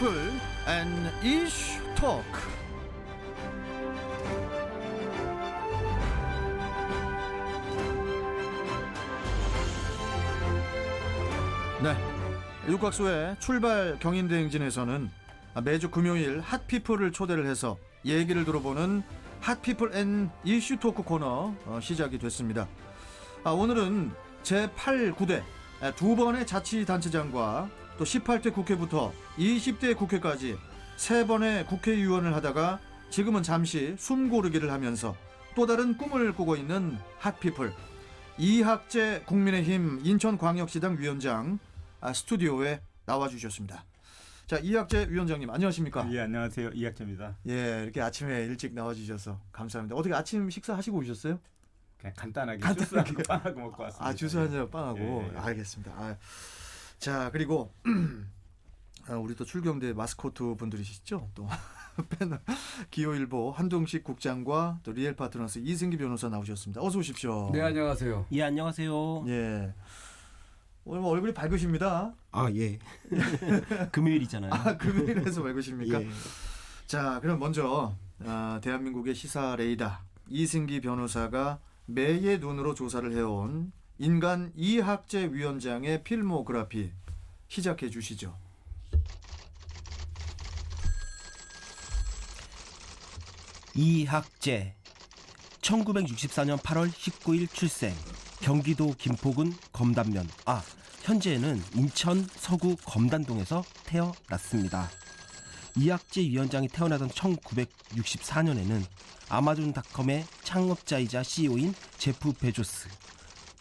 people and ish talk. 네, 육각소의 출발 경인대행진에서는 매주 금요일 핫피플을 초대를 해서 얘기를 들어보는 핫피플 앤 이슈 토크 코너 시작이 됐습니다. 오늘은 제8, 9대 두 번의 자치단체장과 또 18대 국회부터 20대 국회까지 세 번의 국회의원을 하다가 지금은 잠시 숨고르기를 하면서 또 다른 꿈을 꾸고 있는 핫피플 이학재 국민의힘 인천광역시당 위원장 스튜디오에 나와주셨습니다. 자, 이학재 위원장님 안녕하십니까? 예, 안녕하세요. 이학재입니다. 예, 이렇게 아침에 일찍 나와주셔서 감사합니다. 어떻게 아침 식사 하시고 오셨어요? 그냥 간단하게 주스하고 빵하고 먹고 왔습니다. 주스 한 잔 빵하고. 예. 알겠습니다. 자, 그리고 우리 또 출경대 마스코트 분들이시죠? 또 기호일보 한동식 국장과 또 리얼 파트너스 이승기 변호사 나오셨습니다. 어서 오십시오. 네, 안녕하세요. 예, 안녕하세요. 예. 오늘 얼굴이 밝으십니다. 예. 금요일이잖아요. 금요일에서 밝으십니까? 예. 자, 그럼 먼저 대한민국의 시사 레이더 이승기 변호사가 매의 눈으로 조사를 해온 인간 이학재 위원장의 필모그래피 시작해 주시죠. 이학재 1964년 8월 19일 출생, 경기도 김포군 검단면, 현재는 인천 서구 검단동에서 태어났습니다. 이학재 위원장이 태어나던 1964년에는 아마존닷컴의 창업자이자 CEO인 제프 베조스,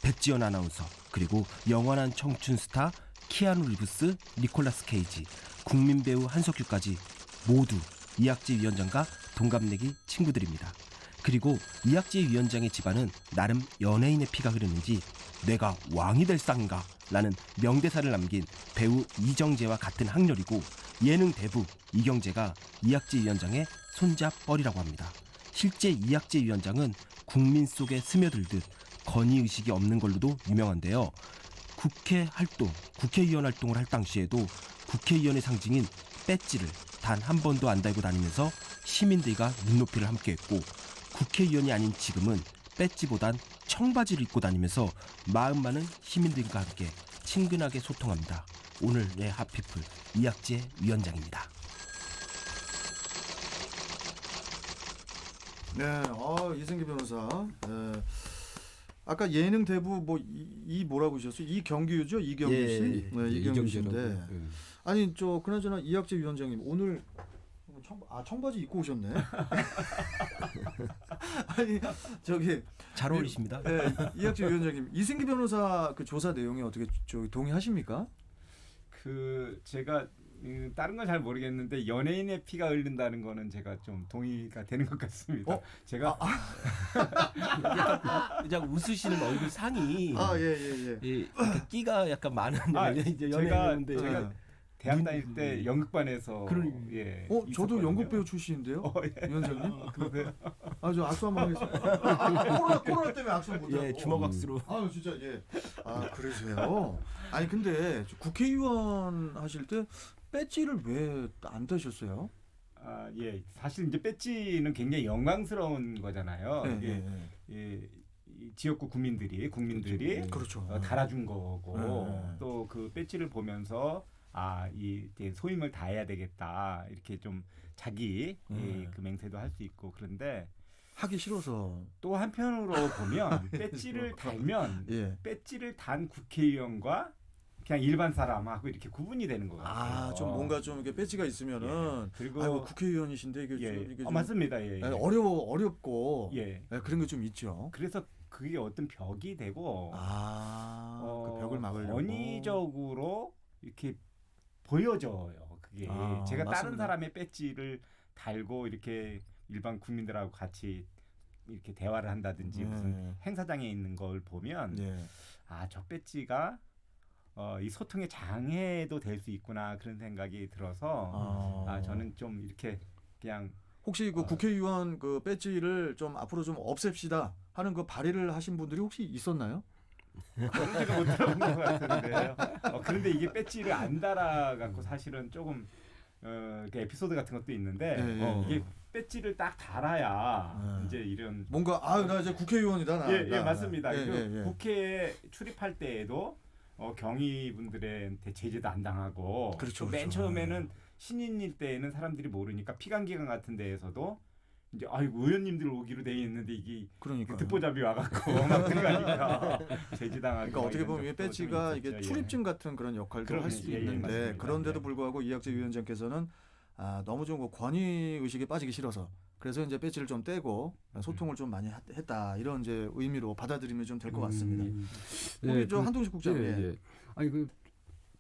백지연 아나운서, 그리고 영원한 청춘 스타 키아누 리브스, 니콜라스 케이지, 국민 배우 한석규까지 모두 이학재 위원장과 동갑내기 친구들입니다. 그리고 이학재 위원장의 집안은 나름 연예인의 피가 흐르는지 내가 왕이 될 상인가 라는 명대사를 남긴 배우 이정재와 같은 학렬이고, 예능 대부 이경재가 이학재 위원장의 손자뻘이라고 합니다. 실제 이학재 위원장은 국민 속에 스며들듯 건의의식이 없는 걸로도 유명한데요. 국회의원 활동을 할 당시에도 국회의원의 상징인 배지를 단 한 번도 안 달고 다니면서 시민들과 눈높이를 함께했고, 국회의원이 아닌 지금은 배지보단 청바지를 입고 다니면서 마음 많은 시민들과 함께 친근하게 소통합니다. 오늘의 핫피플 이학재 위원장입니다. 네, 이승기 변호사. 네. 아까 예능 대부 뭐라고 하셨어요? 이경규죠? 이경규 씨? 네, 이경규 씨인데. 아니, 그나저나 이학재 위원장님 오늘 청바지 입고 오셨네. 아니, 잘 어울리십니다. 네, 이학재 위원장님, 이승기 변호사 그 조사 내용에 어떻게 동의하십니까? 제가 다른 건 잘 모르겠는데 연예인의 피가 흐른다는 거는 제가 좀 동의가 되는 것 같습니다. 제가 그냥 웃으시는 얼굴 상이 이렇게 끼가 약간 많은 연예인인데 제가 대학 다닐 때 연극반에서 저도 연극 배우 출신인데요. 위원장님. 그러세요? 저 악수 한번 하겠습니다. 코로나 때문에 악수 못 하고. 주먹 악수로. 진짜 그러세요. 아니 근데 국회의원 하실 때 배지를 왜 안 다셨어요? 사실 이제 배지는 굉장히 영광스러운 거잖아요. 이 지역구 국민들이 그렇죠. 달아준 거고 또 그 배지를 보면서 이 소임을 다해야 되겠다 이렇게 좀 자기 그 맹세도 할 수 있고, 그런데 하기 싫어서 또 한편으로 보면 배지를 달면 배지를 단 국회의원과 그냥 일반 사람하고 이렇게 구분이 되는 것 같아요. 좀 뭔가 좀 이렇게 배지가 있으면은 그리고 국회의원이신데 이게 좀 맞습니다. 어렵고 그런 게 좀 있죠. 그래서 그게 어떤 벽이 되고 그 벽을 막으려고 권위적으로 이렇게 보여져요. 그게 제가 맞습니다. 다른 사람의 배지를 달고 이렇게 일반 국민들하고 같이 이렇게 대화를 한다든지 무슨 행사장에 있는 걸 보면 저 배지가 이 소통의 장애도 될 수 있구나 그런 생각이 들어서 저는 좀 이렇게 그냥 혹시 그 국회의원 그 배지를 좀 앞으로 좀 없앱시다 하는 그 발의를 하신 분들이 혹시 있었나요? 제가 못 들어본 것 같은데요. 그런데 이게 배지를 안 달아갖고 사실은 조금 그 에피소드 같은 것도 있는데 이게 배지를 딱 달아야 이제 이런 뭔가 나 이제 국회의원이다. 예, 맞습니다. 국회에 출입할 때에도 경위분들한테 제재도 안 당하고 그렇죠, 맨 처음에는 신인일 때에는 사람들이 모르니까 피감기관 같은 데에서도 이제 아이고 의원님들 오기로 돼 있는데 이게 듣보잡이 와갖고 막 들어가니까 제지당하고. 그러니까 어떻게 보면 배지가 이게 출입증 같은 그런 역할도 할 수 있는데 그런데도 불구하고 이학재 위원장께서는 너무 좀 권위 의식에 빠지기 싫어서 그래서 이제 배지를 좀 떼고 소통을 좀 많이 했다 이런 이제 의미로 받아들이면 좀 될 것 같습니다. 우리 저 한동식 국장님. 아니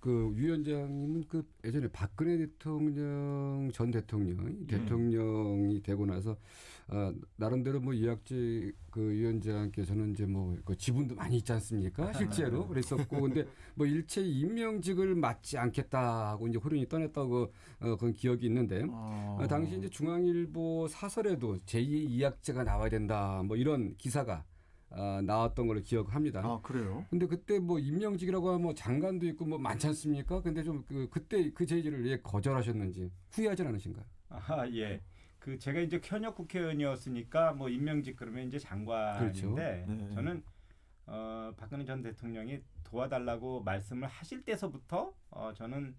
그 위원장님은 그 예전에 박근혜 대통령 전 대통령이 되고 나서 나름대로 뭐 이학재 그 위원장께서는 이제 뭐 그 지분도 많이 있지 않습니까? 실제로 그랬었고 근데 뭐 일체 임명직을 맡지 않겠다 하고 이제 호련히 떠났다고 그런 기억이 있는데 당시 이제 중앙일보 사설에도 제2의 이학재가 나와야 된다 뭐 이런 기사가 나왔던 걸로 기억합니다. 그래요? 근데 그때 뭐 임명직이라고 하면 뭐 장관도 있고 뭐 많지 않습니까? 근데 좀 그때 그 제의를 왜 거절하셨는지 후회하진 않으신가요? 예. 그 제가 이제 현역 국회의원이었으니까 뭐 임명직 그러면 이제 장관인데 그렇죠. 저는 박근혜 전 대통령이 도와달라고 말씀을 하실 때서부터 저는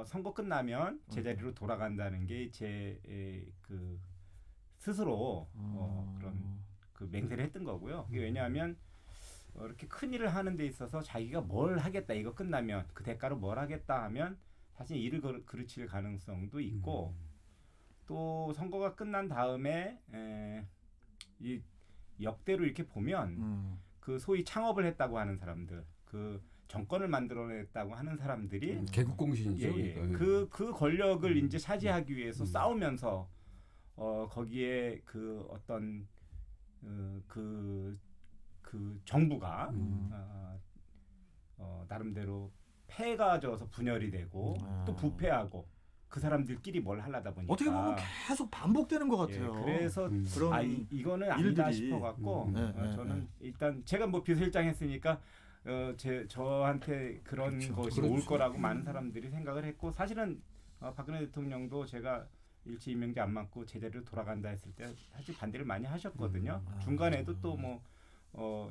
선거 끝나면 제자리로 돌아간다는 게 제 그 스스로 그런 그 맹세를 했던 거고요. 이게 왜냐하면 이렇게 큰 일을 하는 데 있어서 자기가 뭘 하겠다 이거 끝나면 그 대가로 뭘 하겠다 하면 사실 일을 그르칠 가능성도 있고 또 선거가 끝난 다음에 이 역대로 이렇게 보면 그 소위 창업을 했다고 하는 사람들 그 정권을 만들어냈다고 하는 사람들이 개국공신이죠. 그 권력을 이제 차지하기 위해서 싸우면서 거기에 그 어떤 그 정부가 나름대로 폐가 져서 분열이 되고 또 부패하고 그 사람들끼리 뭘 하려다 보니까 어떻게 보면 계속 반복되는 것 같아요. 그래서 그런 이거는 아니다 싶어갖고 저는 일단 제가 뭐 비서실장 했으니까 저한테 그런 것이 올 거라고 많은 사람들이 생각을 했고 사실은 박근혜 대통령도 제가 일치 임명제 안 맞고 제자리로 돌아간다 했을 때 사실 반대를 많이 하셨거든요. 중간에도 또 뭐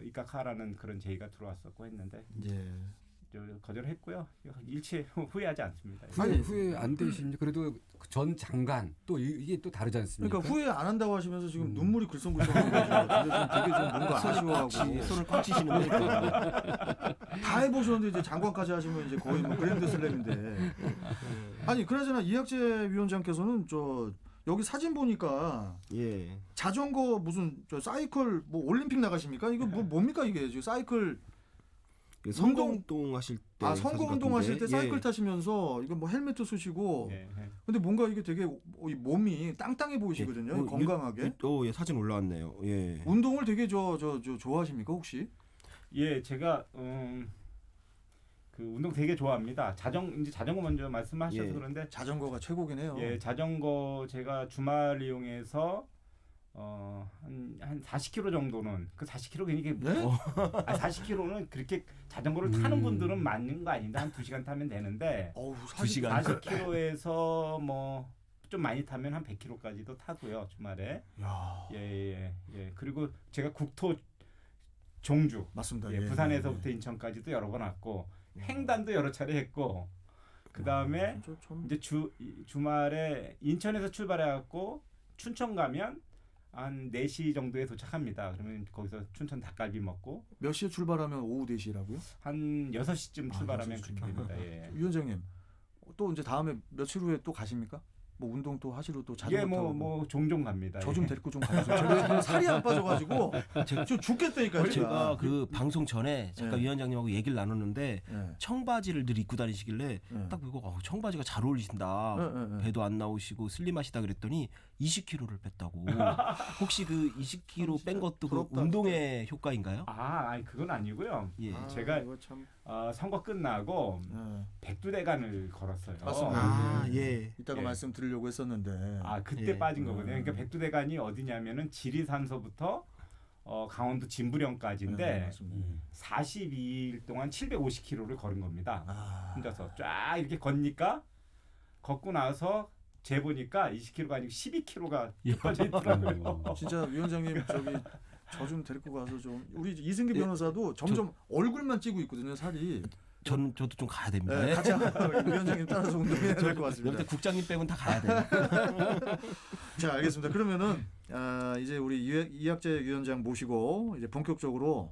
입각하라는 그런 제의가 들어왔었고 했는데 거절했고요. 일체 후회하지 않습니다. 아니 후회 안 되십니까? 그래도 전 장관 또 이게 또 다르지 않습니까? 그러니까 후회 안 한다고 하시면서 지금 눈물이 글썽글썽한 거죠. 되게 좀 뭔가 아쉬워하고 손을 꽉 쥐시는 거니까. 다 해보셨는데 이제 장관까지 하시면 이제 거의 뭐 그랜드슬램인데. 아니 그나저나 이학재 위원장께서는 여기 사진 보니까 자전거 무슨 사이클 뭐 올림픽 나가십니까? 이거 뭡니까 이게 지금 사이클 선거운동 하실 때 선거운동 하실 때 사이클 타시면서 이거 뭐 헬멧도 쓰시고 근데 뭔가 이게 되게 몸이 땅땅해 보이시거든요. 건강하게. 사진 올라왔네요. 운동을 되게 좋아하십니까 혹시? 예, 제가 그 운동 되게 좋아합니다. 이제 자전거 먼저 말씀하셔서 그런데 자전거가 최고긴 해요. 예, 자전거 제가 주말 이용해서 한 40km 정도는 그 40km 괜히 40km는 그렇게 자전거를 타는 분들은 맞는 거 아닌데 한 2시간 타면 되는데 2시간 40km에서 뭐 좀 많이 타면 한 100km까지도 타고요 주말에. 예. 그리고 제가 국토 종주 맞습니다. 부산에서부터 인천까지도 여러 번 왔고 횡단도 여러 차례 했고 그 다음에 이제 주말에 인천에서 출발해갖고 춘천 가면 한 4시 정도에 도착합니다. 그러면 거기서 춘천 닭갈비 먹고 몇 시에 출발하면 오후 4시라고요? 한 6시쯤 출발하면 그렇게 됩니다. 예. 위원장님 또 이제 다음에 며칠 후에 또 가십니까? 뭐 운동 또 하시러 또 자전거 타고 뭐 종종 갑니다. 저 좀 데리고 좀 가주세요. 제가 살이 안 빠져가지고 저 죽겠다니까요. 제가 그 방송 전에 잠깐 위원장님하고 얘기를 나눴는데 청바지를 늘 입고 다니시길래 딱 보고 청바지가 잘 어울리신다. 배도 안 나오시고 슬림하시다 그랬더니 20kg를 뺐다고. 혹시 그 20kg 뺀 것도 그 운동의 효과인가요? 아니 그건 아니고요. 제가 선거 끝나고 백두대간을 걸었어요. 맞습니다. 이따가 말씀드리려고 했었는데. 그때 빠진 거거든요. 그러니까 백두대간이 어디냐면은 지리산서부터 강원도 진부령까지인데 42일 동안 750km를 걸은 겁니다. 혼자서 쫙 이렇게 걷니까 걷고 나서 재보니까 20kg가 아니고 12kg가 빠져 있더라고요. 진짜 위원장님 저 좀 데리고 가서 좀 우리 이승기 변호사도 점점 얼굴만 찌고 있거든요, 살이. 저도 좀 가야 됩니다. 네, 같이 위원장님 따라서 운동해야 될 것 같습니다. 여태 국장님 빼곤 다 가야 돼요. 자, 알겠습니다. 그러면은 이제 우리 이학재 위원장 모시고 이제 본격적으로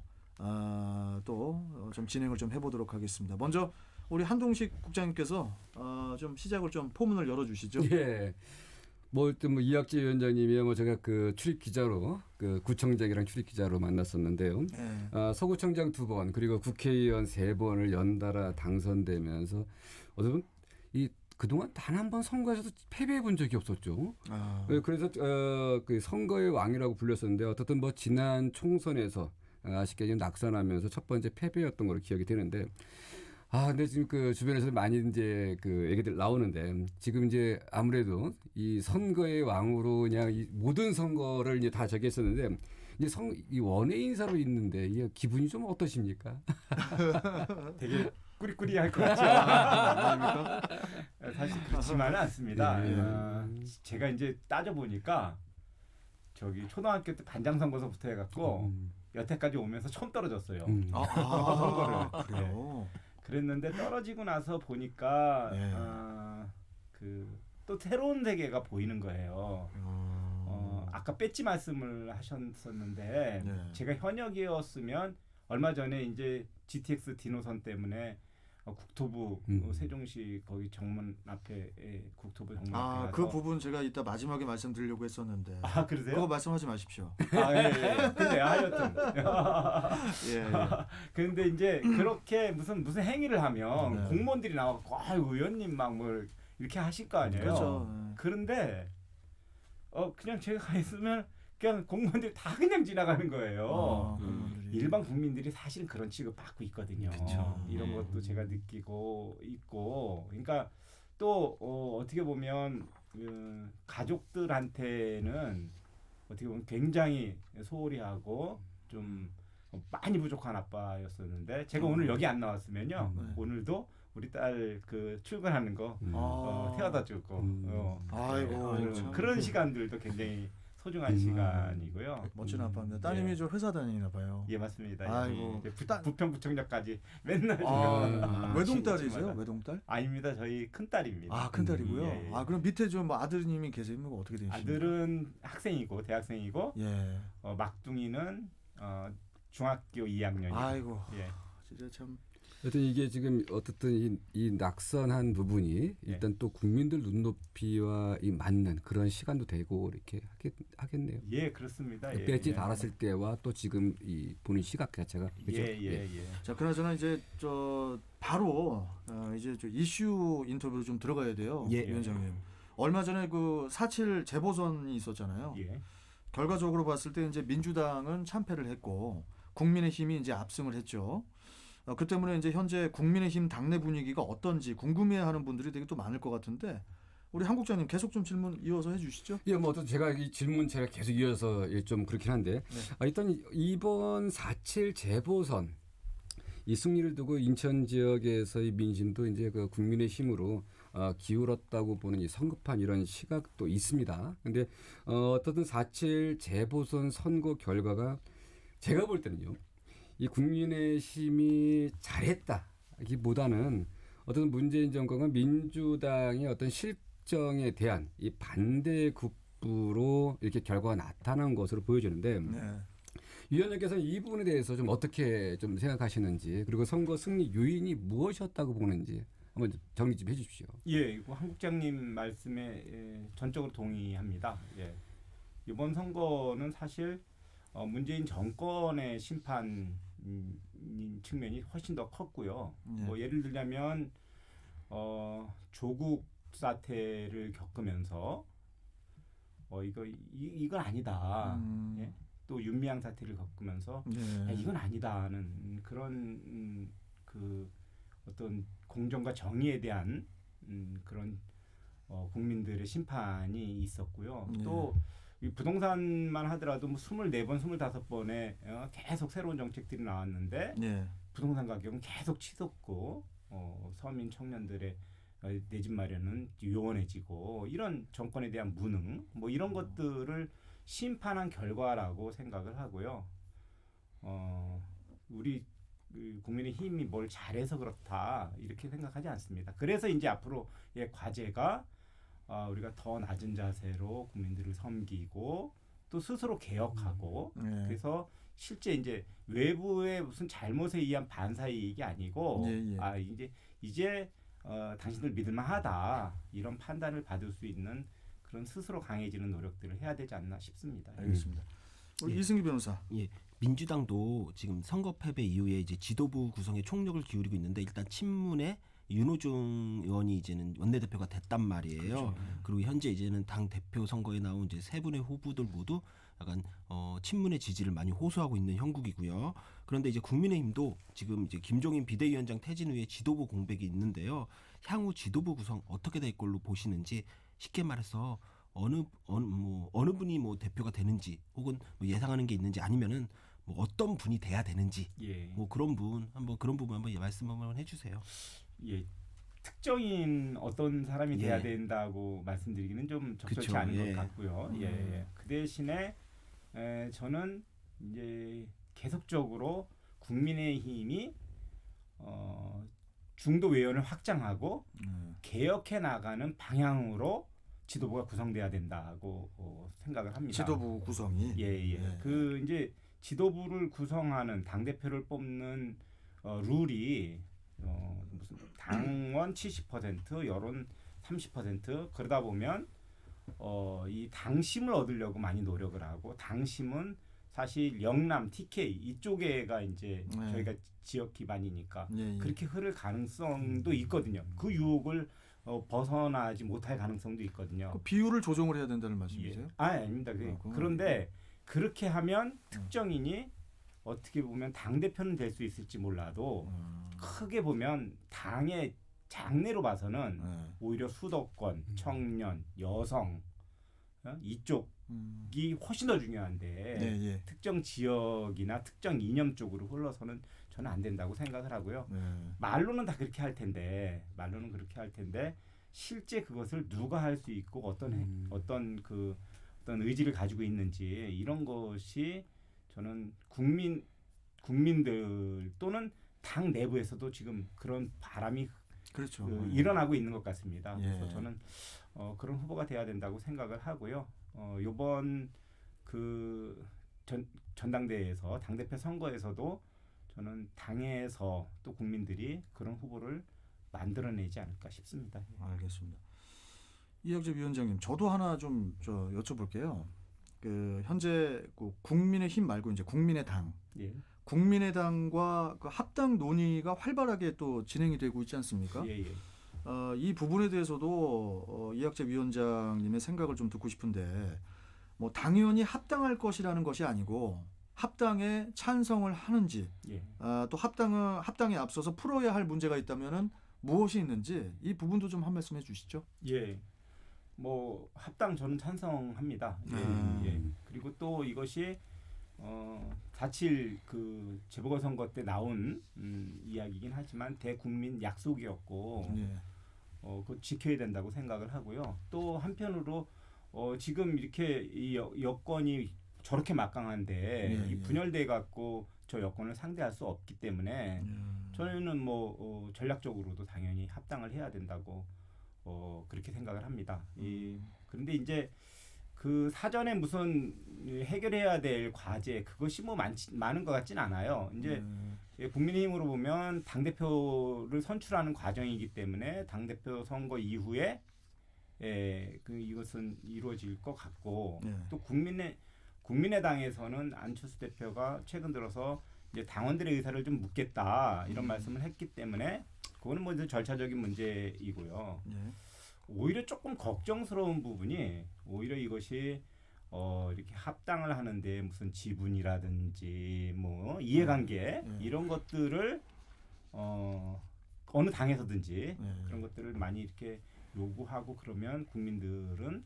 또 좀 진행을 좀 해보도록 하겠습니다. 먼저 우리 한동식 국장님께서 좀 시작을 좀 포문을 열어주시죠. 예. 뭐 일단 뭐 이학재 위원장님이야 뭐 제가 그 출입 기자로 그 구청장이랑 출입 기자로 만났었는데요. 네. 서구청장 2번 그리고 국회의원 3번을 연달아 당선되면서 어쩌면 이 그동안 단 한 번 선거에서도 패배해 본 적이 없었죠. 그래서 그 선거의 왕이라고 불렸었는데 어떻든 뭐 지난 총선에서 아쉽게 좀 낙선하면서 첫 번째 패배였던 걸로 기억이 되는데 근데 지금 그 주변에서 많이 이제 그 얘기들 나오는데 지금 이제 아무래도 이 선거의 왕으로 그냥 이 모든 선거를 이제 다 저기 했었는데 이제 이 원외 인사로 있는데 이게 기분이 좀 어떠십니까? 되게 꾸리꾸리할 것 같죠. 사실 그렇지만은 않습니다. 제가 이제 따져 보니까 저기 초등학교 때 반장 선거서부터 해갖고 여태까지 오면서 처음 떨어졌어요. 선거를. 그래요. 그랬는데 떨어지고 나서 보니까 그 또 새로운 세계가 보이는 거예요. 아까 배지 말씀을 하셨었는데 제가 현역이었으면 얼마 전에 이제 GTX 디노선 때문에 국토부 세종시 거기 정문 앞에 국토부 정문 앞에 가서 그 부분 제가 이따 마지막에 말씀드리려고 했었는데. 그러세요? 그거 말씀하지 마십시오. 예. 근데 하여튼 예. 근데 이제 그렇게 무슨 행위를 하면 공무원들이 나와서 의원님 막 뭘 이렇게 하실 거 아니에요. 그렇죠. 그런데 그냥 제가 가 있으면 그냥 공무원들이 다 그냥 지나가는 거예요. 일반 국민들이 사실은 그런 취급 받고 있거든요. 그쵸. 이런 것도 제가 느끼고 있고, 그러니까 또 어떻게 보면 가족들한테는 어떻게 보면 굉장히 소홀히 하고 좀 많이 부족한 아빠였었는데 제가 오늘 여기 안 나왔으면요 오늘도 우리 딸 그 출근하는 거 태워다 주고 아이고 그런 시간들도 굉장히 소중한 시간이고요. 멋진 아빠입니다. 따님이 저 회사 다니나 봐요. 예, 맞습니다. 아이고. 부평구청장까지 맨날 외동딸이세요? 외동딸? 아닙니다. 저희 큰딸입니다. 큰딸이고요. 예. 그럼 밑에 좀 뭐 아드님이 계세요? 어떻게 되십니까? 아들은 학생이고 대학생이고 막둥이는 중학교 2학년이고. 아이고. 예. 진짜 참. 하여튼 이게 지금 어떻든 이 낙선한 부분이 일단 또 국민들 눈높이와 이 맞는 그런 시간도 되고 이렇게 하겠네요. 예, 그렇습니다. 배지 달았을 때와 또 지금 이 보는 시각 자체가 그렇죠? 예. 자, 그나저나 이제 바로 이제 이슈 인터뷰로 좀 들어가야 돼요, 위원장님. 얼마 전에 그 4.7 재보선이 있었잖아요. 결과적으로 봤을 때 이제 민주당은 참패를 했고 국민의힘이 이제 압승을 했죠. 그 때문에 이제 현재 국민의힘 당내 분위기가 어떤지 궁금해하는 분들이 되게 또 많을 것 같은데 우리 한 국장님 계속 좀 질문 이어서 해주시죠. 예, 뭐 어떤 제가 이 질문 제가 계속 이어서 좀 그렇긴 한데 일단 이번 4.7 재보선 이 승리를 두고 인천 지역에서의 민심도 이제 그 국민의힘으로 기울었다고 보는 이 성급한 이런 시각도 있습니다. 근데 어떻든 4.7 재보선 선거 결과가 제가 볼 때는요. 이 국민의힘이 잘했다기보다는 어떤 문재인 정권과 민주당의 어떤 실정에 대한 이 반대 국부로 이렇게 결과가 나타난 것으로 보여지는데 위원장께서는 이 부분에 대해서 좀 어떻게 좀 생각하시는지 그리고 선거 승리 요인이 무엇이었다고 보는지 한번 정리 좀 해주십시오. 예, 한 국장님 말씀에 전적으로 동의합니다. 예. 이번 선거는 사실 문재인 정권의 심판 측면이 훨씬 더 컸고요. 뭐 예를 들자면 조국 사태를 겪으면서 이건 아니다. 예? 또 윤미향 사태를 겪으면서 이건 아니다는 그런 그 어떤 공정과 정의에 대한 그런 국민들의 심판이 있었고요. 또 이 부동산만 하더라도 뭐 24번, 25번에 계속 새로운 정책들이 나왔는데 부동산 가격은 계속 치솟고 서민 청년들의 내 집 마련은 요원해지고 이런 정권에 대한 무능 뭐 이런 것들을 심판한 결과라고 생각을 하고요. 우리 국민의힘이 뭘 잘해서 그렇다 이렇게 생각하지 않습니다. 그래서 이제 앞으로의 과제가 우리가 더 낮은 자세로 국민들을 섬기고 또 스스로 개혁하고 그래서 실제 이제 외부의 무슨 잘못에 의한 반사이익이 아니고 이제 당신들 믿을만하다 이런 판단을 받을 수 있는 그런 스스로 강해지는 노력들을 해야 되지 않나 싶습니다. 알겠습니다. 우리 이승기 변호사. 예. 민주당도 지금 선거 패배 이후에 이제 지도부 구성에 총력을 기울이고 있는데 일단 친문의 윤호중 의원이 이제는 원내대표가 됐단 말이에요. 그렇죠. 그리고 현재 이제는 당 대표 선거에 나온 이제 세 분의 후보들 모두 약간 친문의 지지를 많이 호소하고 있는 형국이고요. 그런데 이제 국민의힘도 지금 이제 김종인 비대위원장 퇴진 후에 지도부 공백이 있는데요. 향후 지도부 구성 어떻게 될 걸로 보시는지 쉽게 말해서 어느 분이 뭐 대표가 되는지 혹은 뭐 예상하는 게 있는지 아니면은 뭐 어떤 분이 돼야 되는지 뭐 그런 부분 한번 말씀 한번 해주세요. 예, 특정인 어떤 사람이 돼야 된다고 말씀드리기는 좀 적절치 않은 것 같고요. 그 대신에 저는 이제 계속적으로 국민의힘이 중도 외연을 확장하고 개혁해 나가는 방향으로 지도부가 구성돼야 된다고 생각을 합니다. 지도부 구성이. 그 이제 지도부를 구성하는 당 대표를 뽑는 룰이 무슨 당원 70%, 여론 30% 그러다 보면 이 당심을 얻으려고 많이 노력을 하고 당심은 사실 영남, TK 이쪽에가 이제 저희가 지역 기반이니까 그렇게 흐를 가능성도 있거든요. 그 유혹을 벗어나지 못할 가능성도 있거든요. 그 비율을 조정을 해야 된다는 말씀이세요? 아닙니다. 그런데 그렇게 하면 특정인이 어떻게 보면 당대표는 될 수 있을지 몰라도 크게 보면 당의 장래로 봐서는 오히려 수도권, 청년, 여성 이쪽이 훨씬 더 중요한데 특정 지역이나 특정 이념 쪽으로 흘러서는 저는 안 된다고 생각을 하고요. 말로는 다 그렇게 할 텐데 실제 그것을 누가 할 수 있고 어떤 의지를 가지고 있는지 이런 것이 저는 국민들 또는 당 내부에서도 지금 그런 바람이 그렇죠. 일어나고 있는 것 같습니다. 그래서 저는 그런 후보가 돼야 된다고 생각을 하고요. 이번 그 전당대회에서 당대표 선거에서도 저는 당에서 또 국민들이 그런 후보를 만들어내지 않을까 싶습니다. 알겠습니다. 이혁재 위원장님, 저도 하나 좀 여쭤볼게요. 그 현재 그 국민의힘 말고 이제 국민의당, 국민의당과 그 합당 논의가 활발하게 또 진행이 되고 있지 않습니까? 이 부분에 대해서도 이학재 위원장님의 생각을 좀 듣고 싶은데, 뭐 당연히 합당할 것이라는 것이 아니고 합당에 찬성을 하는지, 또 합당에 앞서서 풀어야 할 문제가 있다면은 무엇이 있는지 이 부분도 좀 한 말씀해 주시죠. 뭐 합당 저는 찬성합니다. 그리고 또 이것이 4.7 그 재보궐선거 때 나온 이야기이긴 하지만 대국민 약속이었고 그거 지켜야 된다고 생각을 하고요. 또 한편으로 지금 이렇게 이 여건이 저렇게 막강한데 이 분열돼 갖고 저 여건을 상대할 수 없기 때문에 저는 뭐 전략적으로도 당연히 합당을 해야 된다고 그렇게 생각을 합니다. 그런데 이제 그 사전에 무슨 해결해야 될 과제 그것이 뭐 많은 것 같진 않아요. 이제 국민의힘으로 보면 당 대표를 선출하는 과정이기 때문에 당 대표 선거 이후에 이것은 이루어질 것 같고 또 국민의당에서는 안철수 대표가 최근 들어서 이제 당원들의 의사를 좀 묻겠다 이런 말씀을 했기 때문에 그거는 뭐 절차적인 문제이고요. 오히려 조금 걱정스러운 부분이 오히려 이것이 이렇게 합당을 하는데 무슨 지분이라든지 뭐 이해관계 이런 것들을 어느 당에서든지 그런 것들을 많이 이렇게 요구하고 그러면 국민들은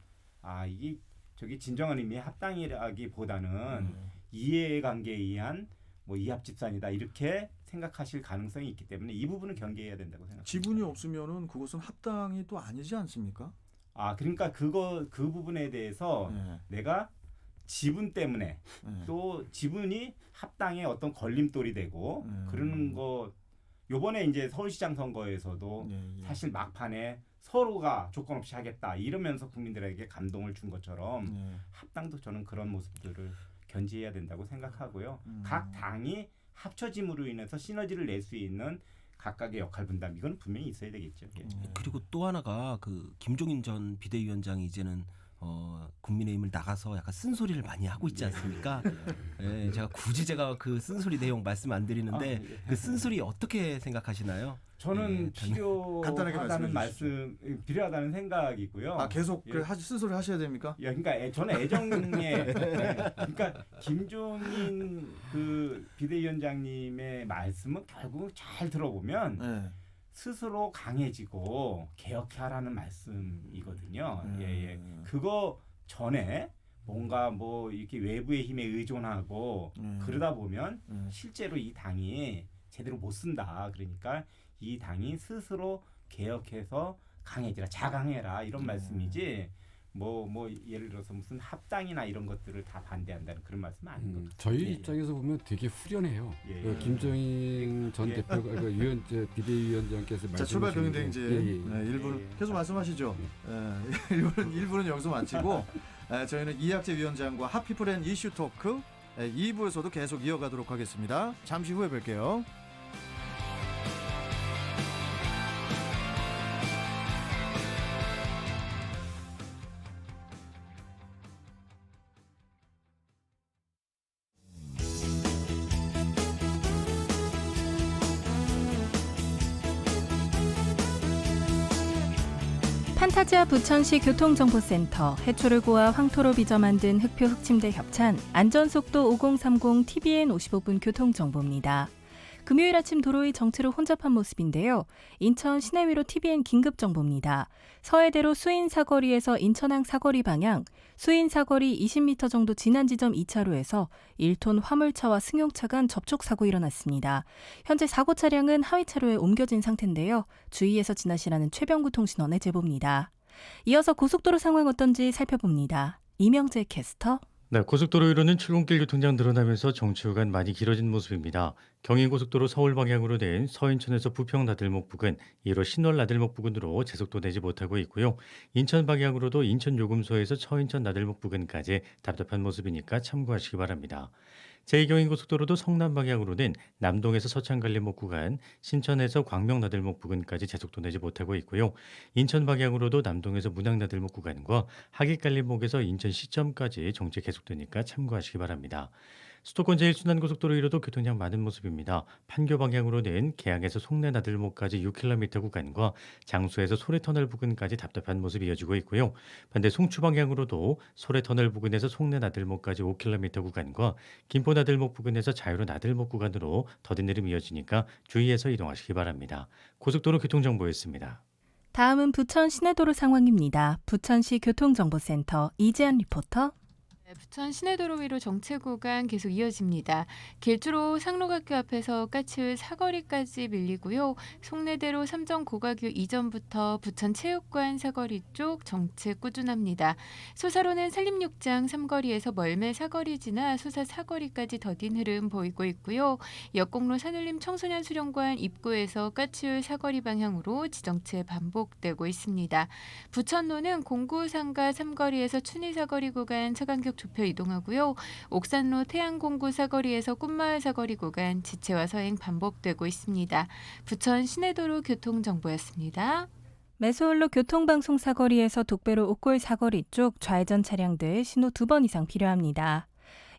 이게 저기 진정한 의미의 합당이라기보다는 이해관계에 의한 뭐 이합집산이다 이렇게 생각하실 가능성이 있기 때문에 이 부분은 경계해야 된다고 생각합니다. 지분이 없으면은 그것은 합당이 또 아니지 않습니까? 그러니까 그 부분에 대해서 내가 지분 때문에 또 지분이 합당에 어떤 걸림돌이 되고 그러는 거 요번에 이제 서울시장 선거에서도 사실 막판에 서로가 조건 없이 하겠다 이러면서 국민들에게 감동을 준 것처럼 합당도 저는 그런 모습들을 견지해야 된다고 생각하고요. 각 당이 합쳐짐으로 인해서 시너지를 낼 수 있는 각각의 역할 분담 이건 분명히 있어야 되겠죠. 예. 그리고 또 하나가 그 김종인 전 비대위원장이 이제는 국민의힘을 나가서 약간 쓴소리를 많이 하고 있지 않습니까? 예, 제가 굳이 그 쓴소리 내용 말씀 안 드리는데 그 쓴소리 어떻게 생각하시나요? 저는 필요하다는 생각이고요. 계속 쓴소리 하셔야 됩니까? 그러니까 저는 애정에 그러니까 김종인 그 비대위원장님의 말씀은 결국 잘 들어보면 스스로 강해지고 개혁하라는 말씀이거든요. 그거 전에 뭔가 뭐 이렇게 외부의 힘에 의존하고 그러다 보면 실제로 이 당이 제대로 못 쓴다. 그러니까 이 당이 스스로 개혁해서 강해지라, 자강해라 이런 말씀이지. 뭐 예를 들어서 무슨 합당이나 이런 것들을 다 반대한다는 그런 말씀은 아닌 것 같아요. 저희 입장에서 보면 되게 후련해요. 김종인 전 대표가 비대위원장께서 자, 출발 경쟁제 1부는 계속 말씀하시죠. 1부는 여기서 마치고 저희는 이학재 위원장과 하피플 앤 이슈 토크 2부에서도 계속 이어가도록 하겠습니다. 잠시 후에 뵐게요. 판타지아 부천시 교통정보센터, 해초를 고아 황토로 빚어 만든 흑표 흑침대 협찬, 안전속도 5030 TBN 55분 교통정보입니다. 금요일 아침 도로의 정체로 혼잡한 모습인데요. 인천 시내위로 TBN 긴급정보입니다. 서해대로 수인 사거리에서 인천항 사거리 방향, 수인 사거리 20m 정도 지난 지점 2차로에서 1톤 화물차와 승용차 간 접촉사고 일어났습니다. 현재 사고 차량은 하위 차로에 옮겨진 상태인데요. 주의해서 지나시라는 최병구 통신원의 제보입니다. 이어서 고속도로 상황 어떤지 살펴봅니다. 이명재 캐스터. 네, 고속도로 위로는 출근길 교통량 늘어나면서 정체 구간 많이 길어진 모습입니다. 경인고속도로 서울 방향으로 낸 서인천에서 부평 나들목 부근, 1호 신월 나들목 부근으로 제속도 내지 못하고 있고요. 인천 방향으로도 인천 요금소에서 처인천 나들목 부근까지 답답한 모습이니까 참고하시기 바랍니다. 제2경인고속도로도 성남 방향으로는 남동에서 서창갈림목 구간, 신천에서 광명나들목 부근까지 제속도 내지 못하고 있고요. 인천 방향으로도 남동에서 문학나들목 구간과 하객갈림목에서 인천 시점까지 정체 계속되니까 참고하시기 바랍니다. 수도권 제1순환고속도로 1호도 교통량 많은 모습입니다. 판교 방향으로는 개항에서 송내나들목까지 6km 구간과 장수에서 소래터널 부근까지 답답한 모습이 이어지고 있고요. 반대 송추 방향으로도 소래터널 부근에서 송내나들목까지 5km 구간과 김포나들목 부근에서 자유로 나들목 구간으로 더딘 내림 이어지니까 주의해서 이동하시기 바랍니다. 고속도로 교통정보였습니다. 다음은 부천 시내도로 상황입니다. 부천시 교통정보센터 이재한 리포터. 부천 시내도로 위로 정체 구간 계속 이어집니다. 길주로 상록학교 앞에서 까치울 사거리까지 밀리고요. 송내대로 삼정고가교 이전부터 부천 체육관 사거리 쪽 정체 꾸준합니다. 소사로는 산림욕장 삼거리에서 멀매 사거리 지나 소사 사거리까지 더딘 흐름 보이고 있고요. 역공로 산울림 청소년 수련관 입구에서 까치울 사거리 방향으로 지정체 반복되고 있습니다. 부천로는 공구상가 삼거리에서 춘희 사거리 구간 차간격 좁혀 이동하고요. 옥산로 태양공구 사거리에서 꽃마을 사거리 구간 지체와 서행 반복되고 있습니다. 부천 시내도로 교통정보였습니다. 매소홀로 교통방송 사거리에서 독배로 옥골 사거리 쪽 좌회전 차량들 신호 2번 이상 필요합니다.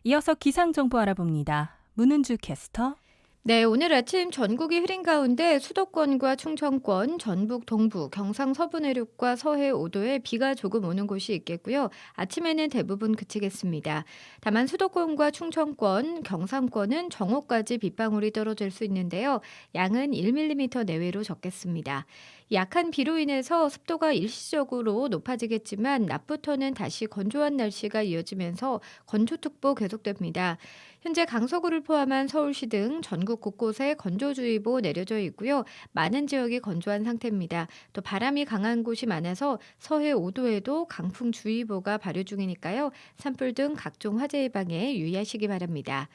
이어서 기상정보 알아봅니다. 문은주 캐스터. 네, 오늘 아침 전국이 흐린 가운데 수도권과 충청권, 전북 동부, 경상 서부 내륙과 서해 5도에 비가 조금 오는 곳이 있겠고요. 아침에는 대부분 그치겠습니다. 다만 수도권과 충청권, 경상권은 정오까지 빗방울이 떨어질 수 있는데요. 양은 1mm 내외로 적겠습니다. 약한 비로 인해서 습도가 일시적으로 높아지겠지만 낮부터는 다시 건조한 날씨가 이어지면서 건조특보 계속됩니다. 현재 강서구를 포함한 서울시 등 전국 곳곳에 건조주의보 내려져 있고요. 많은 지역이 건조한 상태입니다. 또 바람이 강한 곳이 많아서 서해 5도에도 강풍주의보가 발효 중이니까요. 산불 등 각종 화재 예방에 유의하시기 바랍니다.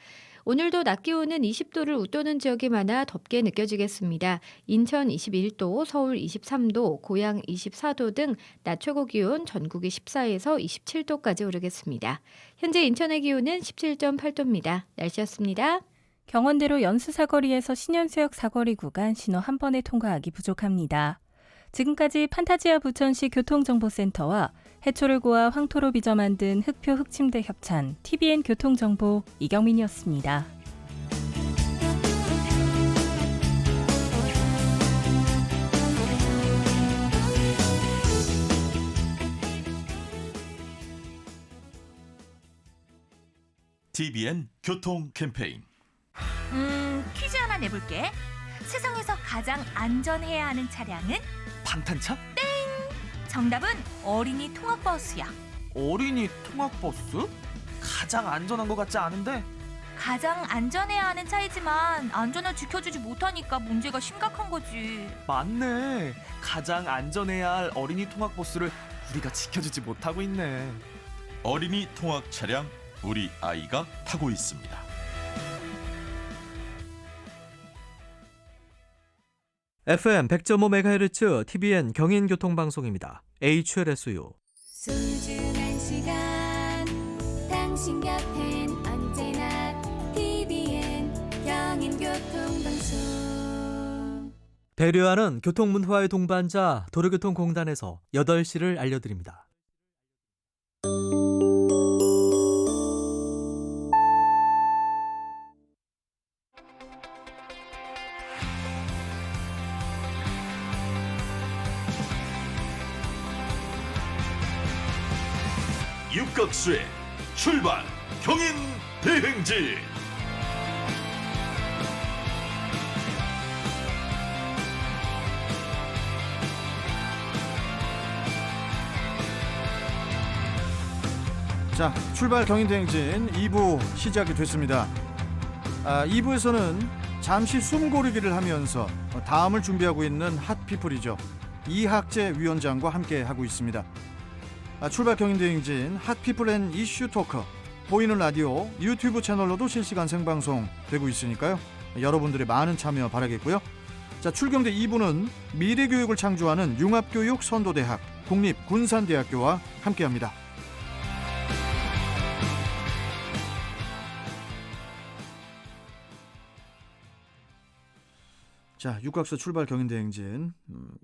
오늘도 낮 기온은 20도를 웃도는 지역이 많아 덥게 느껴지겠습니다. 인천 21도, 서울 23도, 고양 24도 등 낮 최고 기온 전국이 14에서 27도까지 오르겠습니다. 현재 인천의 기온은 17.8도입니다. 날씨였습니다. 경원대로 연수 사거리에서 신현수역 사거리 구간 신호 한 번에 통과하기 부족합니다. 지금까지 판타지아 부천시 교통정보센터와 해초를 고아 황토로 빚어 만든 흑표 흑침대 협찬 TBN 교통정보 이경민이었습니다. TBN 교통 캠페인. 퀴즈 하나 내볼게. 세상에서 가장 안전해야 하는 차량은? 방탄차? 정답은 어린이 통학버스야. 어린이 통학버스? 가장 안전한 것 같지 않은데? 가장 안전해야 하는 차이지만 안전을 지켜주지 못하니까 문제가 심각한 거지. 맞네. 가장 안전해야 할 어린이 통학버스를 우리가 지켜주지 못하고 있네. 어린이 통학 차량 우리 아이가 타고 있습니다. FM 100.5MHz TBN 경인교통방송입니다. HLSU. 소중한 시간 당신 곁엔 언제나 TBN 경인교통방송. 배려하는 교통문화의 동반자 도로교통공단에서 8시를 알려드립니다. 육각수의 출발 경인 대행진. 자, 출발 경인대행진 2부 시작이 됐습니다. 2부에서는 잠시 숨고르기를 하면서 다음을 준비하고 있는 핫피플이죠. 이학재 위원장과 함께 하고 있습니다. 출발 경인대행진 핫피플 앤 이슈 토크 보이는 라디오 유튜브 채널로도 실시간 생방송 되고 있으니까요. 여러분들의 많은 참여 바라겠고요. 자, 출경대 2부는 미래교육을 창조하는 융합교육 선도대학 국립군산대학교와 함께합니다. 자, 육각수 출발 경인대행진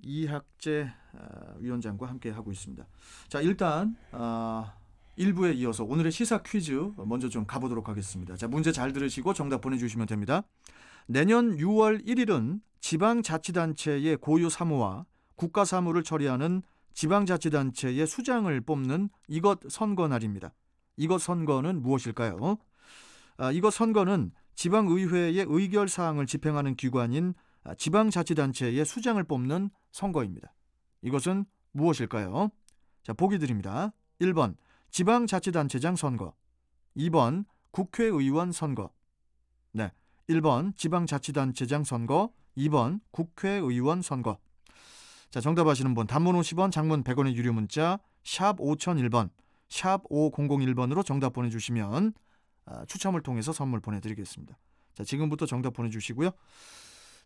이학재 위원장과 함께 하고 있습니다. 자, 일단 1부에 이어서 오늘의 시사 퀴즈 먼저 좀 가보도록 하겠습니다. 자, 문제 잘 들으시고 정답 보내주시면 됩니다. 내년 6월 1일은 지방자치단체의 고유 사무와 국가 사무를 처리하는 지방자치단체의 수장을 뽑는 이것 선거 날입니다. 이것 선거는 무엇일까요? 이것 선거는 지방의회의 의결사항을 집행하는 기관인 지방자치단체의 수장을 뽑는 선거입니다. 이것은 무엇일까요? 자, 보기 드립니다. 1번 지방자치단체장 선거, 2번 국회의원 선거. 네, 1번 지방자치단체장 선거, 2번 국회의원 선거. 자, 정답 아시는 분 단문 50원, 장문 100원의 유료 문자 샵 5001번, 샵 5001번으로 정답 보내주시면 추첨을 통해서 선물 보내드리겠습니다. 자, 지금부터 정답 보내주시고요.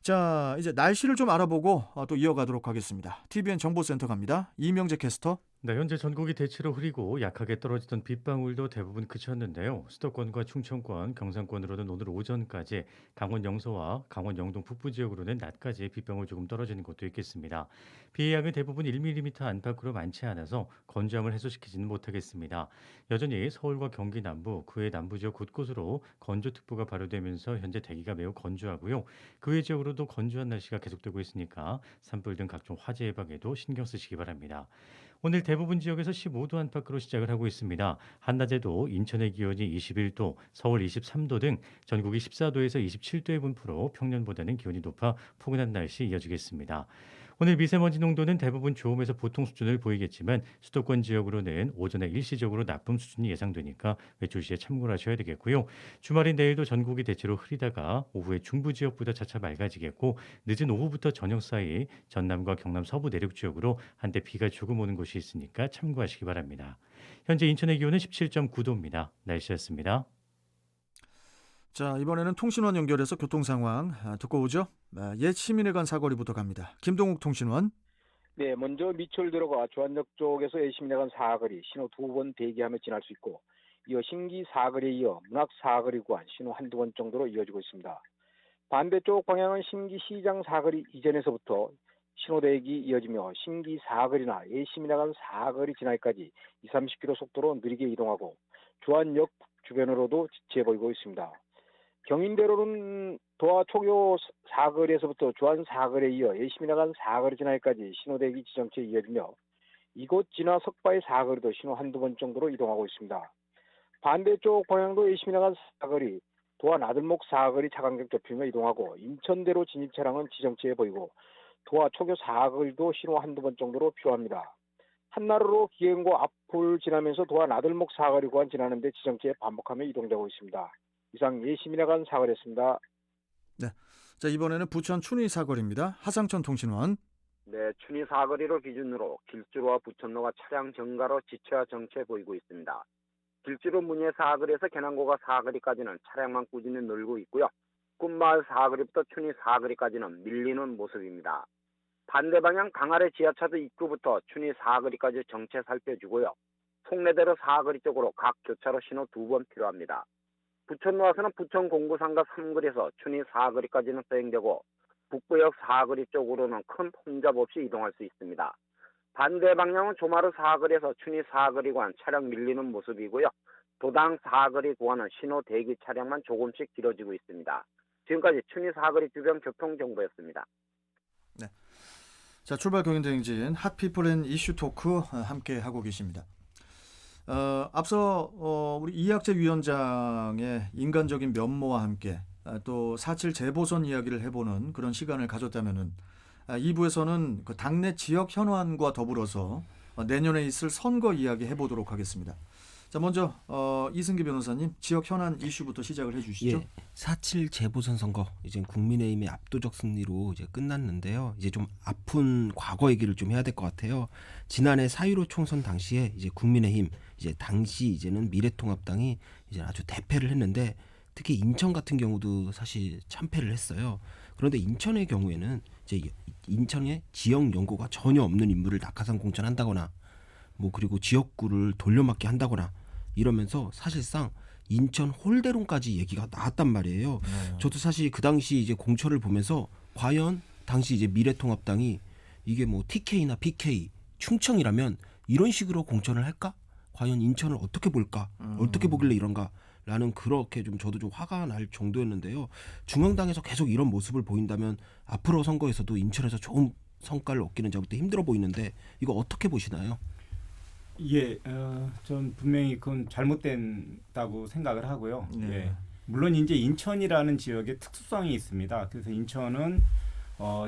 자, 이제 날씨를 좀 알아보고 또 이어가도록 하겠습니다. TBN 정보센터 갑니다. 이명재 캐스터. 네, 현재 전국이 대체로 흐리고 약하게 떨어지던 빗방울도 대부분 그쳤는데요. 수도권과 충청권, 경상권으로는 오늘 오전까지 강원 영서와 강원 영동 북부 지역으로는 낮까지 빗방울 조금 떨어지는 곳도 있겠습니다. 비의 양은 대부분 1mm 안팎으로 많지 않아서 건조함을 해소시키지는 못하겠습니다. 여전히 서울과 경기 남부, 그외 남부 지역 곳곳으로 건조특보가 발효되면서 현재 대기가 매우 건조하고요. 그외 지역으로도 건조한 날씨가 계속되고 있으니까 산불 등 각종 화재 예방에도 신경 쓰시기 바랍니다. 오늘 대부분 지역에서 15도 안팎으로 시작을 하고 있습니다. 한낮에도 인천의 기온이 21도, 서울 23도 등 전국이 14도에서 27도의 분포로 평년보다는 기온이 높아 포근한 날씨 이어지겠습니다. 오늘 미세먼지 농도는 대부분 좋음에서 보통 수준을 보이겠지만 수도권 지역으로는 오전에 일시적으로 나쁨 수준이 예상되니까 외출 시에 참고를 하셔야 되겠고요. 주말인 내일도 전국이 대체로 흐리다가 오후에 중부 지역보다 차차 맑아지겠고 늦은 오후부터 저녁 사이 전남과 경남 서부 내륙 지역으로 한때 비가 조금 오는 곳이 있으니까 참고하시기 바랍니다. 현재 인천의 기온은 17.9도입니다. 날씨였습니다. 자, 이번에는 통신원 연결해서 교통 상황 듣고 오죠. 옛 시민회 간 사거리부터 갑니다. 김동욱 통신원. 네, 먼저 미철 들어가 주안역 쪽에서 예시민회 간 사거리 신호 2번 대기하며 지날 수 있고, 이어 신기 사거리에 이어 문학 사거리 구간 신호 한두 번 정도로 이어지고 있습니다. 반대쪽 방향은 신기 시장 사거리 이전에서부터 신호 대기 이어지며 신기 사거리나 예시민회 간 사거리 지나기까지 20-30km 속도로 느리게 이동하고 주안역 주변으로도 지체 보이고 있습니다. 경인대로는 도하 초교 사거리에서부터 주안 사거리에 이어 예시민회 간 사거리 지나기까지 신호대기 지정체에 이어지며 이곳 지나 석바의 사거리도 신호 한두 번 정도로 이동하고 있습니다. 반대쪽 방향도 예시민회 간 사거리, 도하 나들목 사거리 차간격 좁히며 이동하고 인천대로 진입 차량은 지정체에 보이고 도하 초교 사거리도 신호 한두 번 정도로 필요합니다. 한나루로 기흥고 앞을 지나면서 도하 나들목 사거리 구간 지나는데 지정체에 반복하며 이동되고 있습니다. 이상 예시민회 간 사거리였습니다. 네, 자 이번에는 부천 춘희 사거리입니다. 하상천 통신원. 네, 춘희 사거리로 기준으로 길주로와 부천로가 차량 정가로 지체와 정체 보이고 있습니다. 길주로 문예 사거리에서 개남고가 사거리까지는 차량만 꾸준히 늘고 있고요. 꿈마을 사거리부터 춘희 사거리까지는 밀리는 모습입니다. 반대 방향 강아래 지하차도 입구부터 춘희 사거리까지 정체 살펴주고요. 송내대로 사거리 쪽으로 각 교차로 신호 2번 필요합니다. 부천로에서는 부천 공구상가 3거리에서 춘희 사거리까지는 수행되고 북부역 사거리 쪽으로는 큰 혼잡 없이 이동할 수 있습니다. 반대 방향은 조마루 사거리에서 춘희 사거리 구간 차량 밀리는 모습이고요. 도당 사거리 구간은 신호 대기 차량만 조금씩 길어지고 있습니다. 지금까지 춘희 사거리 주변 교통정보였습니다. 네. 자, 출발 경인대행진 핫피플 앤 이슈 토크 함께 하고 계십니다. 앞서 우리 이학재 위원장의 인간적인 면모와 함께 또 4.7 재보선 이야기를 해보는 그런 시간을 가졌다면은 2부에서는 그 당내 지역 현안과 더불어서 내년에 있을 선거 이야기 해보도록 하겠습니다. 자, 먼저 이승기 변호사님 지역 현안 이슈부터 시작을 해주시죠. 예, 4.7 재보선 선거 이제 국민의힘의 압도적 승리로 이제 끝났는데요. 이제 좀 아픈 과거 얘기를 좀 해야 될 것 같아요. 지난해 4.15 총선 당시에 이제 국민의힘 이제 당시 이제는 미래통합당이 이제 아주 대패를 했는데 특히 인천 같은 경우도 사실 참패를 했어요. 그런데 인천의 경우에는 이제 인천의 지역 연고가 전혀 없는 인물을 낙하산 공천한다거나 뭐 그리고 지역구를 돌려막기 한다거나 이러면서 사실상 인천 홀대론까지 얘기가 나왔단 말이에요. 저도 사실 그 당시 이제 공천을 보면서 과연 당시 이제 미래통합당이 이게 뭐 TK나 BK 충청이라면 이런 식으로 공천을 할까? 과연 인천을 어떻게 볼까? 어떻게 보길래 이런가? 라는 그렇게 좀 저도 좀 화가 날 정도였는데요. 중앙당에서 계속 이런 모습을 보인다면 앞으로 선거에서도 인천에서 좋은 성과를 얻기는 제가 볼 때 힘들어 보이는데 이거 어떻게 보시나요? 예, 전 분명히 그건 잘못된다고 생각을 하고요. 네. 예. 물론 이제 인천이라는 지역의 특수성이 있습니다. 그래서 인천은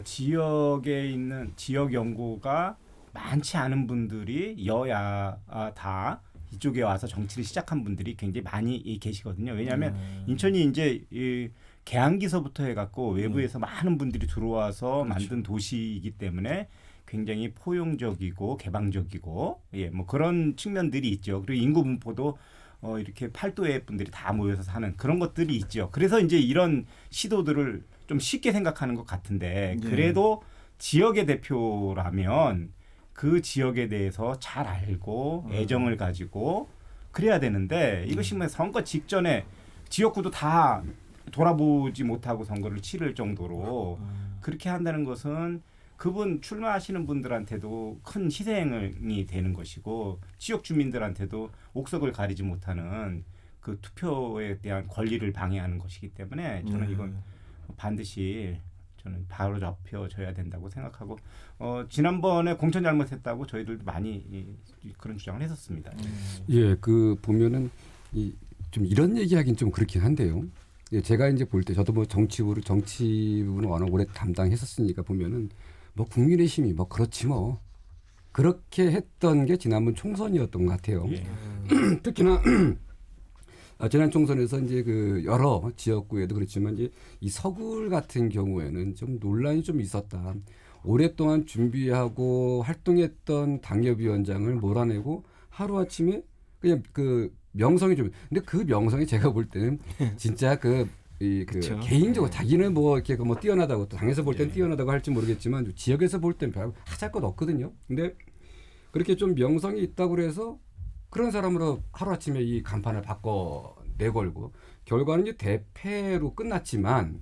지역에 있는 지역 연고가 많지 않은 분들이 여야 다 이쪽에 와서 정치를 시작한 분들이 굉장히 많이 계시거든요. 왜냐하면 인천이 이제 이 개항기서부터 해갖고 외부에서 많은 분들이 들어와서 그렇죠. 만든 도시이기 때문에 굉장히 포용적이고 개방적이고 예, 뭐 그런 측면들이 있죠. 그리고 인구 분포도 이렇게 팔도의 분들이 다 모여서 사는 그런 것들이 있죠. 그래서 이제 이런 시도들을 좀 쉽게 생각하는 것 같은데 그래도 지역의 대표라면 그 지역에 대해서 잘 알고 애정을 가지고 그래야 되는데 이것이 뭐 선거 직전에 지역구도 다 돌아보지 못하고 선거를 치를 정도로 그렇게 한다는 것은 그분 출마하시는 분들한테도 큰 희생이 되는 것이고 지역 주민들한테도 옥석을 가리지 못하는 그 투표에 대한 권리를 방해하는 것이기 때문에 저는 이건 반드시 저는 바로 잡혀줘야 된다고 생각하고 지난번에 공천 잘못했다고 저희들도 많이 그런 주장을 했었습니다. 예, 그 보면은 좀 이런 얘기하긴 좀 그렇긴 한데요. 예, 제가 이제 볼 때 저도 뭐 정치부는 워낙 오래 담당했었으니까 보면은 뭐 국민의힘이 뭐 그렇지 뭐 그렇게 했던 게 지난번 총선이었던 것 같아요. 특히나 지난 총선에서 이제 그 여러 지역구에도 그렇지만 이제 이 서울 같은 경우에는 좀 논란이 좀 있었다. 오랫동안 준비하고 활동했던 당협위원장을 몰아내고 하루아침에 그냥 그 명성이 좀 근데 그 명성이 제가 볼 때는 진짜 개인적으로 자기는 뭐 이렇게 뭐 뛰어나다고 또 당에서 볼 땐 뛰어나다고 할지 모르겠지만 지역에서 볼 땐 별 하잘 것 없거든요. 근데 그렇게 좀 명성이 있다고 그래서 그런 사람으로 하루아침에 이 간판을 바꿔 내걸고 결과는 이제 대패로 끝났지만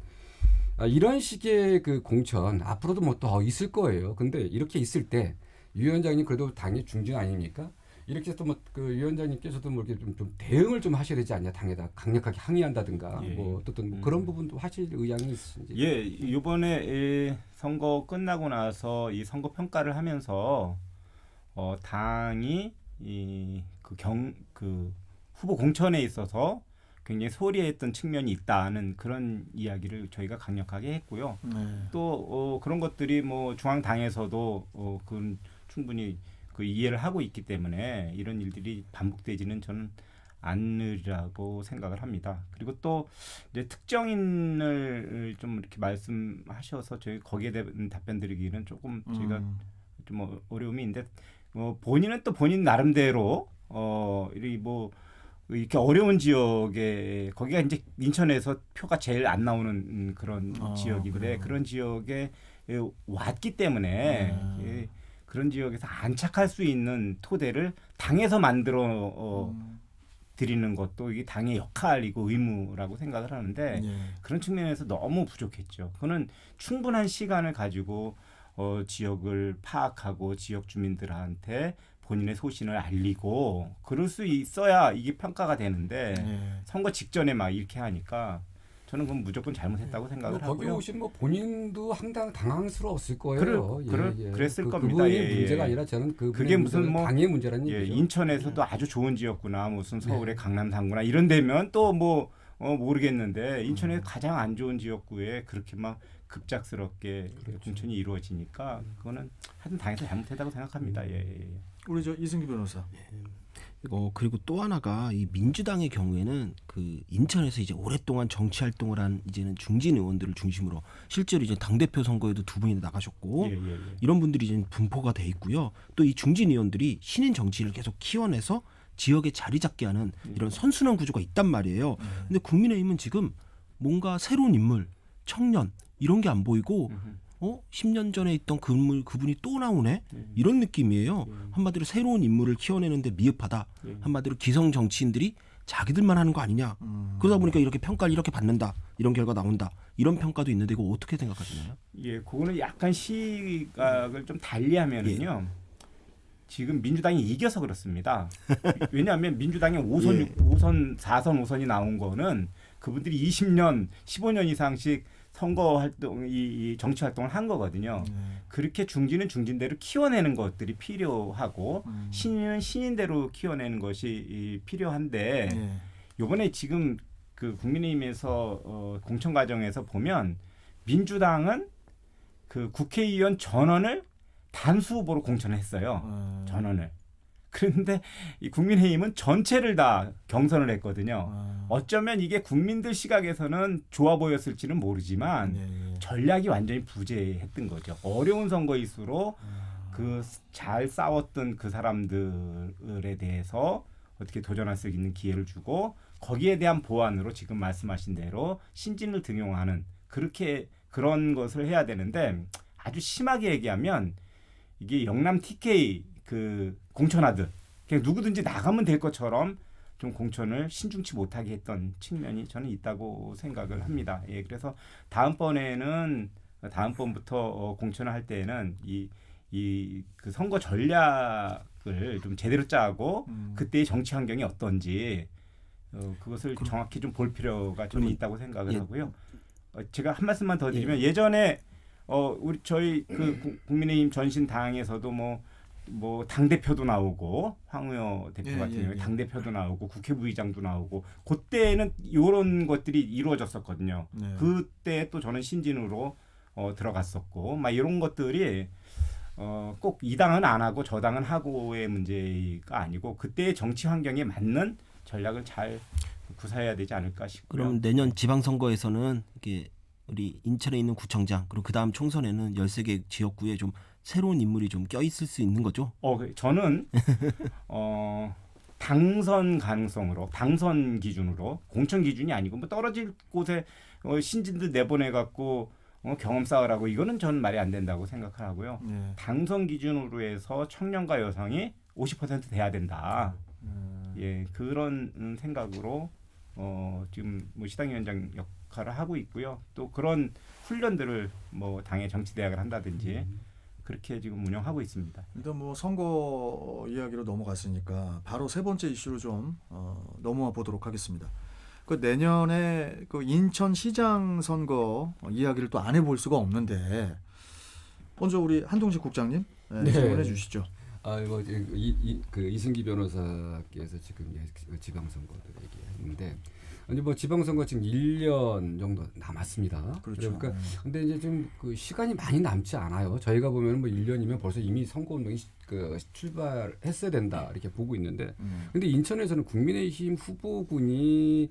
이런 식의 그 공천 앞으로도 뭐 더 있을 거예요. 근데 이렇게 있을 때 위원장님 그래도 당의 중진 아닙니까? 이렇게 또 뭐 그 위원장님께서도 뭐 이렇게 좀 대응을 좀 하셔야 되지 않냐 당에다 강력하게 항의한다든가 뭐 어떤 뭐 그런 부분도 하실 의향이 있으신지. 예, 이번에 선거 끝나고 나서 이 선거 평가를 하면서 당이 그 후보 공천에 있어서 굉장히 소홀히했던 측면이 있다는 그런 이야기를 저희가 강력하게 했고요. 또 그런 것들이 뭐 중앙 당에서도 그건 충분히 그 이해를 하고 있기 때문에 이런 일들이 반복되지는 저는 않으리라고 생각을 합니다. 그리고 또 이제 특정인을 좀 이렇게 말씀하셔서 저희 거기에 대한 답변 드리기는 조금 저희가 좀 어려움이 있는데 본인은 또 본인 나름대로 이렇게 어려운 지역에 거기가 이제 인천에서 표가 제일 안 나오는 그런 지역인데 그런 지역에 왔기 때문에 그런 지역에서 안착할 수 있는 토대를 당에서 만들어 드리는 것도 이게 당의 역할이고 의무라고 생각을 하는데 그런 측면에서 너무 부족했죠. 그거는 충분한 시간을 가지고 지역을 파악하고 지역 주민들한테 본인의 소신을 알리고 그럴 수 있어야 이게 평가가 되는데 선거 직전에 막 이렇게 하니까 저는 그건 무조건 잘못했다고 생각을 거기 하고요. 오신 뭐 본인도 당황스러웠을 거예요. 그랬을 겁니다. 그분의 문제가 아니라 저는 그게 무슨 뭐 당의 문제라는 얘기죠. 인천에서도 아주 좋은 지역구나 무슨 서울의 강남 상구나 이런 데면 또 뭐 모르겠는데 인천의 가장 안 좋은 지역구에 그렇게 막 급작스럽게 공천이 이루어지니까 그거는 하여튼 당에서 잘못했다고 생각합니다. 우리 이승기 변호사. 그리고 또 하나가 이 민주당의 경우에는 그 인천에서 이제 오랫동안 정치 활동을 한 이제는 중진 의원들을 중심으로 실제로 이제 당 대표 선거에도 두 분이 나가셨고 이런 분들이 이제 분포가 돼 있고요. 또 이 중진 의원들이 신인 정치인을 계속 키워내서 지역에 자리 잡게 하는 이런 선순환 구조가 있단 말이에요. 근데 국민의힘은 지금 뭔가 새로운 인물, 청년 이런 게 안 보이고 10년 전에 있던 그분이 또 나오네? 이런 느낌이에요. 한마디로 새로운 인물을 키워내는데 미흡하다. 한마디로 기성 정치인들이 자기들만 하는 거 아니냐. 그러다 보니까 이렇게 평가를 이렇게 받는다. 이런 결과 나온다. 이런 평가도 있는데 이거 어떻게 생각하시나요? 그거는 약간 시각을 좀 달리하면은요. 지금 민주당이 이겨서 그렇습니다. 왜냐하면 민주당이 5선, 4선, 5선이 나온 거는 그분들이 20년, 15년 이상씩 선거 활동, 이 정치 활동을 한 거거든요. 그렇게 중진은 중진대로 키워내는 것들이 필요하고 신인은 신인대로 키워내는 것이 필요한데 이번에 지금 그 국민의힘에서 공천 과정에서 보면 민주당은 그 국회의원 전원을 단수 후보로 공천했어요. 전원을. 그런데 이 국민의힘은 전체를 다 경선을 했거든요. 어쩌면 이게 국민들 시각에서는 좋아 보였을지는 모르지만 전략이 완전히 부재했던 거죠. 어려운 선거일수록 그 잘 싸웠던 그 사람들에 대해서 어떻게 도전할 수 있는 기회를 주고 거기에 대한 보완으로 지금 말씀하신 대로 신진을 등용하는 그런 것을 해야 되는데 아주 심하게 얘기하면 이게 영남 TK 그 공천하듯 그냥 누구든지 나가면 될 것처럼 좀 공천을 신중치 못하게 했던 측면이 저는 있다고 생각을 합니다. 그래서 다음번부터 공천을 할 때에는 그 선거 전략을 좀 제대로 짜고 그때의 정치 환경이 어떤지 그것을 정확히 좀 볼 필요가 저는 있다고 생각을 하고요. 제가 한 말씀만 더 드리면 예전에 저희 그 국민의힘 전신 당에서도 뭐 당대표도 나오고 황우여 대표 같은 경우에 당대표도 나오고 국회부의장도 나오고 그때는 이런 것들이 이루어졌었거든요. 그때 또 저는 신진으로 들어갔었고 막 이런 것들이 꼭 이 당은 안 하고 저 당은 하고의 문제가 아니고 그때의 정치 환경에 맞는 전략을 잘 구사해야 되지 않을까 싶고요. 그럼 내년 지방선거에서는 이게 우리 인천에 있는 구청장 그리고 그 다음 총선에는 13개 지역구에 좀 새로운 인물이 좀 껴있을 수 있는 거죠? 저는 당선 가능성으로 당선 기준으로 공천 기준이 아니고 뭐 떨어질 곳에 신진들 내보내 갖고 경험 쌓으라고 이거는 저는 말이 안 된다고 생각을 하고요. 당선 기준으로 해서 청년과 여성이 50% 돼야 된다. 예, 그런 생각으로 지금 뭐 시당위원장 역할을 하고 있고요. 또 그런 훈련들을 뭐 당의 정치대학을 한다든지 그렇게 지금 운영하고 있습니다. 일단 뭐 선거 이야기로 넘어갔으니까 바로 세 번째 이슈로 좀 넘어와 보도록 하겠습니다. 그 내년에 그 인천시장 선거 이야기를 또 안 해볼 수가 없는데 먼저 우리 한동식 국장님 질문해 주시죠. 이거 그 이승기 변호사께서 지금 지방선거를 얘기했는데 아니 뭐 지방선거 지금 1년 정도 남았습니다. 그렇죠. 그러니까 근데 이제 좀 그 시간이 많이 남지 않아요. 저희가 보면 뭐 1년이면 벌써 이미 선거운동이 출발했어야 된다 이렇게 보고 있는데 근데 인천에서는 국민의힘 후보군이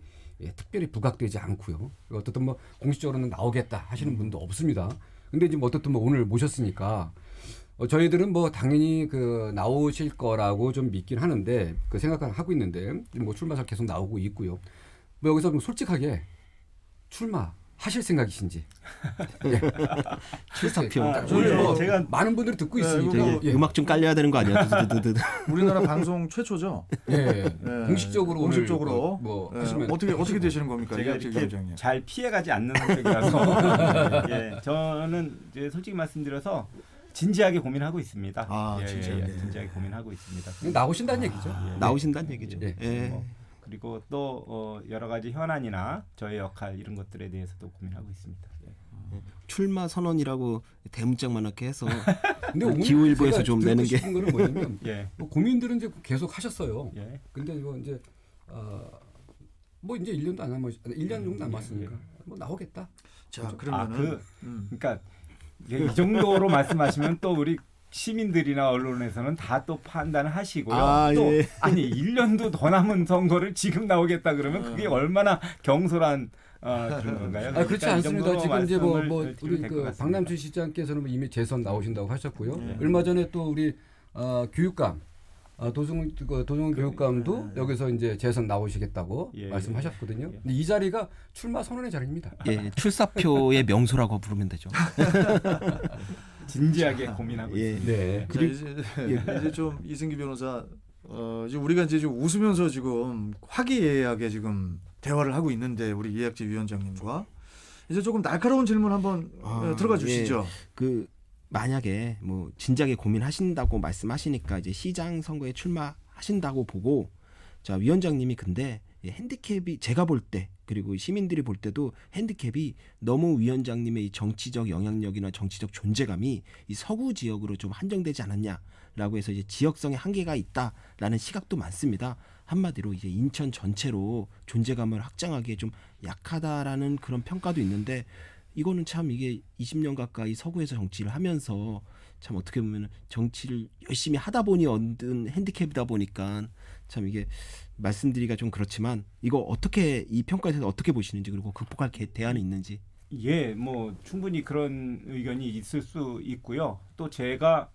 특별히 부각되지 않고요. 어떻든 뭐 공식적으로는 나오겠다 하시는 분도 없습니다. 근데 지금 어떻든 뭐 오늘 모셨으니까 저희들은 뭐 당연히 그 나오실 거라고 좀 믿긴 하는데 그 생각을 하고 있는데 뭐 출마설 계속 나오고 있고요. 뭐 여기서 좀 솔직하게 출마하실 생각이신지. 예. 출사표. 오늘 뭐 제가 많은 분들이 듣고 있으니까 음악 좀 깔려야 되는 거 아니야? 우리나라 방송 최초죠. 공식적으로 뭐 하시면 어떻게 되시는 겁니까? 제가 이렇게 잘 피해가지 않는 성격이라서 저는 이제 솔직히 말씀드려서 진지하게 고민하고 있습니다. 진지하게 고민하고 있습니다. 나오신다는 얘기죠. 나오신다는 얘기죠. 그리고 또 여러 가지 현안이나 저의 역할 이런 것들에 대해서도 고민하고 있습니다. 출마 선언이라고 대문짝만하게 해서 근데 기후일보에서 좀 내는 게 거는 뭐냐면 뭐 고민들은 이제 계속 하셨어요. 근데 이거 이제 뭐 이제 1년도 안 남았 1년 정도 남았으니까 뭐 나오겠다. 자, 그러면은 그러니까 이 정도로 말씀하시면 또 우리 시민들이나 언론에서는 다 또 판단을 하시고요. 아니 1년도 더 남은 선거를 지금 나오겠다 그러면 그게 얼마나 경솔한 그런 건가요? 그러니까 그렇지 않습니다. 지금 이제 뭐 우리 그 박남춘 시장께서는 뭐 이미 재선 나오신다고 하셨고요. 얼마 전에 또 우리 교육감 도승 교육감도 여기서 이제 재선 나오시겠다고 말씀하셨거든요. 근데 이 자리가 출마 선언의 자리입니다. 출사표의 명소라고 부르면 되죠. 진지하게 고민하고 있습니다. 이제 좀 이승기 변호사 이제 우리가 이제 좀 웃으면서 지금 화기애애하게 지금 대화를 하고 있는데 우리 이학재 위원장님과 이제 조금 날카로운 질문 한번 들어가 주시죠. 그 만약에 뭐 진지하게 고민하신다고 말씀하시니까 이제 시장 선거에 출마하신다고 보고 자 위원장님이 근데 핸디캡이 제가 볼 때 그리고 시민들이 볼 때도 핸디캡이 너무 위원장님의 이 정치적 영향력이나 정치적 존재감이 이 서구 지역으로 좀 한정되지 않았냐라고 해서 이제 지역성의 한계가 있다라는 시각도 많습니다. 한마디로 이제 인천 전체로 존재감을 확장하기에 좀 약하다라는 그런 평가도 있는데 이거는 참 이게 20년 가까이 서구에서 정치를 하면서 참 어떻게 보면 정치를 열심히 하다 보니 얻은 핸디캡이다 보니까 참 이게 말씀드리기가 좀 그렇지만 이거 어떻게 이 평가에 대해서 어떻게 보시는지 그리고 극복할 대안이 있는지. 뭐 충분히 그런 의견이 있을 수 있고요. 또 제가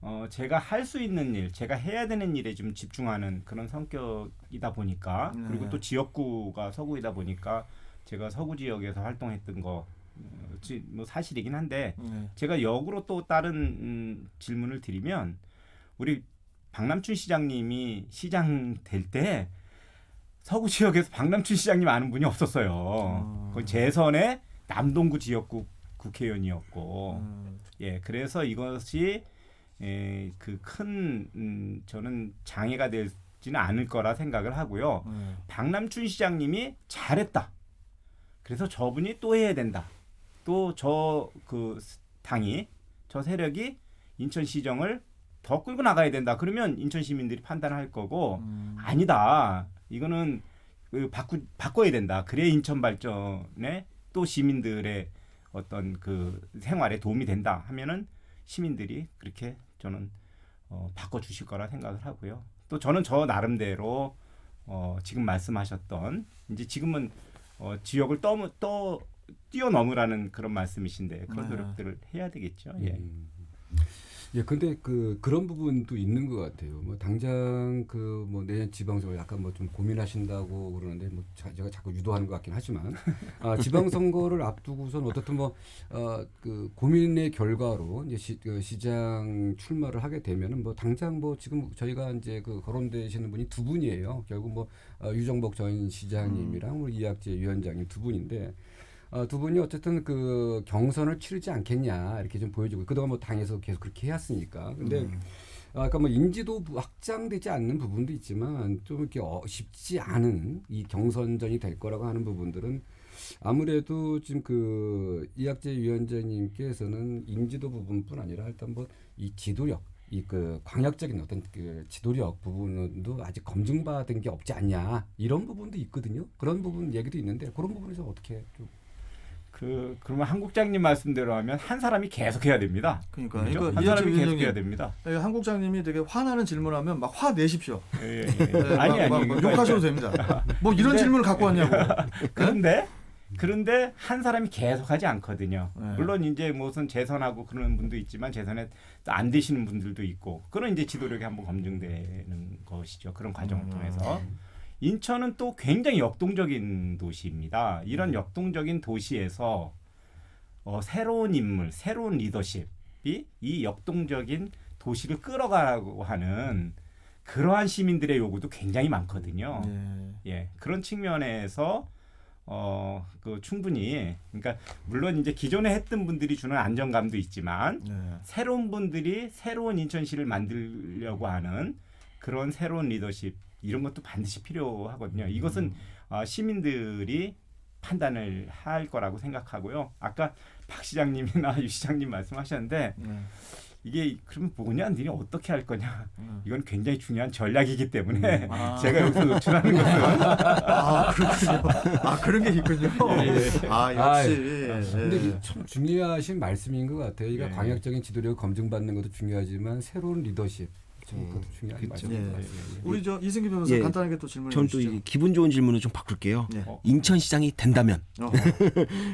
할 수 있는 일, 제가 해야 되는 일에 좀 집중하는 그런 성격이다 보니까 그리고 또 지역구가 서구이다 보니까 제가 서구 지역에서 활동했던 거 뭐 사실이긴 한데 제가 역으로 또 다른 질문을 드리면 우리 박남춘 시장님이 시장 될 때 서구 지역에서 박남춘 시장님 아는 분이 없었어요. 거의 재선에 남동구 지역구 국회의원이었고 그래서 이것이 그 큰 저는 장애가 되지는 않을 거라 생각을 하고요. 박남춘 시장님이 잘했다. 그래서 저분이 또 해야 된다. 또 그 당이 저 세력이 인천시정을 더 끌고 나가야 된다. 그러면 인천 시민들이 판단할 거고 아니다. 이거는 바꿔야 된다. 그래 인천 발전에 또 시민들의 어떤 그 생활에 도움이 된다 하면은 시민들이 그렇게 저는 바꿔주실 거라 생각을 하고요. 또 저는 저 나름대로 지금 말씀하셨던 이제 지금은 지역을 뛰어넘으라는 그런 말씀이신데 그런 노력들을 해야 되겠죠. 예. 예, 근데 그런 부분도 있는 것 같아요. 뭐 당장 뭐 내년 지방선거 약간 뭐 좀 고민하신다고 그러는데 뭐 제가 자꾸 유도하는 것 같긴 하지만 지방선거를 앞두고선 어떻든 그 고민의 결과로 이제 시장 출마를 하게 되면은 뭐 당장 뭐 지금 저희가 이제 거론되시는 분이 두 분이에요. 결국 뭐 유정복 전 시장님이랑 뭐 이학재 위원장님 두 분인데. 두 분이 어쨌든 그 경선을 치르지 않겠냐 이렇게 좀 보여주고 그동안 뭐 당에서 계속 그렇게 해왔으니까 근데 아까 뭐 인지도 확장되지 않는 부분도 있지만 좀 이렇게 쉽지 않은 이 경선전이 될 거라고 하는 부분들은 아무래도 지금 이학재 위원장님께서는 인지도 부분뿐 아니라 일단 뭐 이 지도력 광역적인 어떤 지도력 부분도 아직 검증받은 게 없지 않냐 이런 부분도 있거든요. 그런 부분 얘기도 있는데 그런 부분에서 어떻게 좀 그러면 한 국장님 말씀대로 하면 한 사람이 계속 해야 됩니다. 그러니까 한 사람이 계속 해야 됩니다. 한 국장님이 되게 화나는 질문하면 막 화 내십시오. 예. 아니 욕하셔도 됩니다. 뭐 이런 질문을 갖고 왔냐고. 그런데 한 사람이 계속 하지 않거든요. 물론 이제 무슨 재선하고 그러는 분도 있지만 재선에 안 되시는 분들도 있고 그런 이제 지도력이 한번 검증되는 것이죠. 그런 과정을 통해서. 인천은 또 굉장히 역동적인 도시입니다. 이런 역동적인 도시에서 새로운 인물, 새로운 리더십이 이 역동적인 도시를 끌어가라고 하는 그러한 시민들의 요구도 굉장히 많거든요. 예, 그런 측면에서 충분히 그러니까 물론 이제 기존에 했던 분들이 주는 안정감도 있지만 새로운 분들이 새로운 인천시를 만들려고 하는 그런 새로운 리더십 이런 것도 반드시 필요하거든요. 이것은 시민들이 판단을 할 거라고 생각하고요. 아까 박 시장님이나 유 시장님 말씀하셨는데 이게 그러면 뭐냐, 니네 어떻게 할 거냐. 이건 굉장히 중요한 전략이기 때문에 제가 여기서 노출하는 것은 그렇군요. 그런 게 있군요. 역시. 근데 이게 참 중요하신 말씀인 것 같아요. 이게 광역적인 지도력 검증받는 것도 중요하지만 새로운 리더십 그것도 중요한 말씀인 것 같아요. 우리 이승기 변호사 간단하게 또 질문해 주시죠. 저는 또 기분 좋은 질문을 좀 바꿀게요. 인천시장이 된다면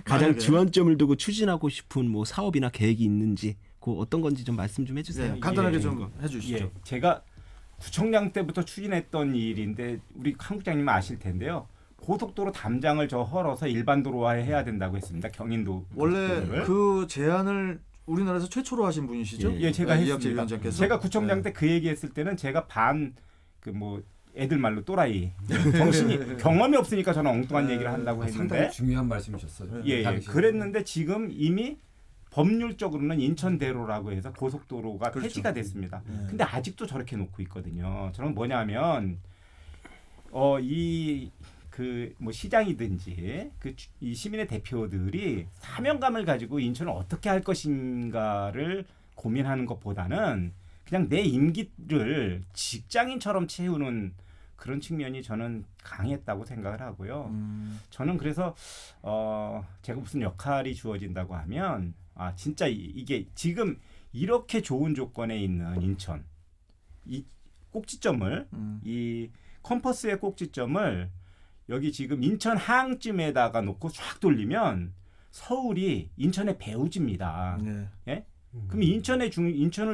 가장 주안점을 두고 추진하고 싶은 뭐 사업이나 계획이 있는지 어떤 건지 좀 말씀 좀 해주세요. 간단하게 좀 해주시죠. 제가 구청장 때부터 추진했던 일인데 우리 한 국장님은 아실 텐데요. 고속도로 담장을 헐어서 일반 도로화해야 된다고 했습니다. 경인도 원래 고속도로를. 그 제안을 우리나라에서 최초로 하신 분이시죠? 예, 제가 이학재 했습니다. 위원장께서. 제가 구청장 때 그 얘기했을 때는 제가 애들 말로 또라이 정신이 경험이 없으니까 저는 엉뚱한 얘기를 한다고 했는데 상당히 중요한 말씀이셨어요. 예. 그랬는데 지금 이미 법률적으로는 인천대로라고 해서 고속도로가 폐지가 됐습니다. 근데 아직도 저렇게 놓고 있거든요. 저는 뭐냐면 시장이든지 이 시민의 대표들이 사명감을 가지고 인천을 어떻게 할 것인가를 고민하는 것보다는 그냥 내 임기를 직장인처럼 채우는 그런 측면이 저는 강했다고 생각을 하고요. 저는 그래서 제가 무슨 역할이 주어진다고 하면 진짜 이게 지금 이렇게 좋은 조건에 있는 인천 이 꼭지점을 이 컴퍼스의 꼭지점을 여기 지금 인천 항쯤에다가 놓고 쫙 돌리면 서울이 인천의 배후지입니다. 예? 그럼 인천을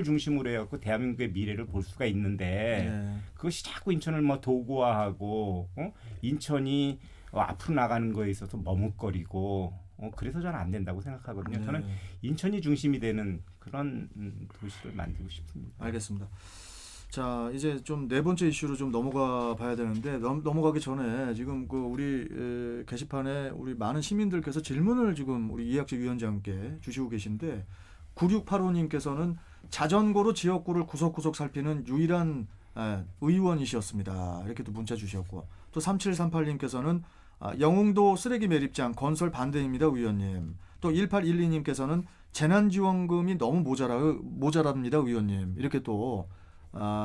중심으로 해갖고 대한민국의 미래를 볼 수가 있는데 그것이 자꾸 인천을 도구화하고 인천이 앞으로 나가는 거에 있어서 머뭇거리고 그래서 저는 안 된다고 생각하거든요. 저는 인천이 중심이 되는 그런 도시를 만들고 싶습니다. 알겠습니다. 자, 이제 좀 네 번째 이슈로 좀 넘어가 봐야 되는데 넘어가기 전에 지금 우리 게시판에 우리 많은 시민들께서 질문을 지금 우리 이학재 위원장께 주시고 계신데 9685님께서는 자전거로 지역구를 구석구석 살피는 유일한 의원이셨습니다. 이렇게 또 문자 주셨고 또 3738님께서는 영흥도 쓰레기 매립장 건설 반대입니다, 의원님. 또 1812님께서는 재난지원금이 너무 모자랍니다, 의원님. 이렇게 또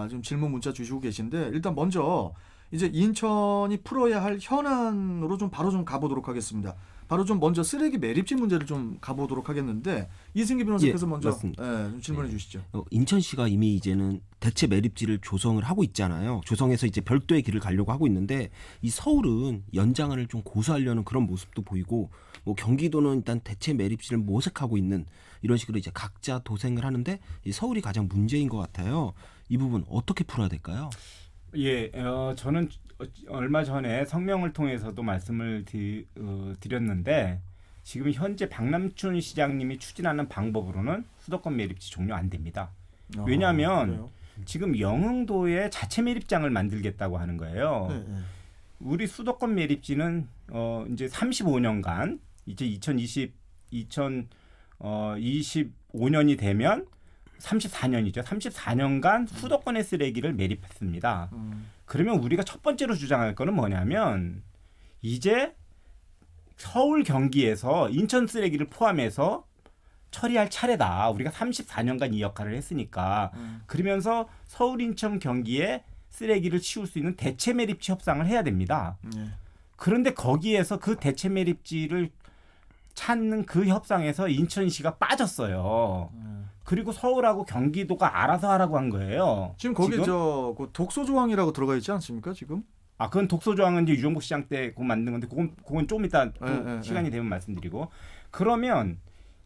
지금 질문 문자 주시고 계신데 일단 먼저 이제 인천이 풀어야 할 현안으로 좀 바로 좀 가보도록 하겠습니다. 바로 좀 먼저 쓰레기 매립지 문제를 좀 가보도록 하겠는데 이승기 변호사께서 먼저 좀 질문해 주시죠. 인천시가 이미 이제는 대체 매립지를 조성을 하고 있잖아요. 조성해서 이제 별도의 길을 가려고 하고 있는데 이 서울은 연장을 좀 고수하려는 그런 모습도 보이고 뭐 경기도는 일단 대체 매립지를 모색하고 있는 이런 식으로 이제 각자 도생을 하는데 이 서울이 가장 문제인 것 같아요. 이 부분 어떻게 풀어야 될까요? 예, 저는 얼마 전에 성명을 통해서도 말씀을 드렸는데 지금 현재 박남춘 시장님이 추진하는 방법으로는 수도권 매립지 종료 안 됩니다. 왜냐하면 그래요? 지금 영흥도에 자체 매립장을 만들겠다고 하는 거예요. 네. 우리 수도권 매립지는 이제 35년간 이제 2025년이 되면 34년이죠. 34년간 수도권의 쓰레기를 매립했습니다. 그러면 우리가 첫 번째로 주장할 거는 뭐냐면 이제 서울 경기에서 인천 쓰레기를 포함해서 처리할 차례다. 우리가 34년간 이 역할을 했으니까. 그러면서 서울, 인천, 경기에 쓰레기를 치울 수 있는 대체 매립지 협상을 해야 됩니다. 그런데 거기에서 그 대체 매립지를 찾는 그 협상에서 인천시가 빠졌어요. 그리고 서울하고 경기도가 알아서 하라고 한 거예요. 지금 거기 그 독소 조항이라고 들어가 있지 않습니까 지금? 아, 그건 독소 조항은 이제 유정복 시장 때 그거 만든 건데 그건 좀 이따 시간이 되면 말씀드리고. 그러면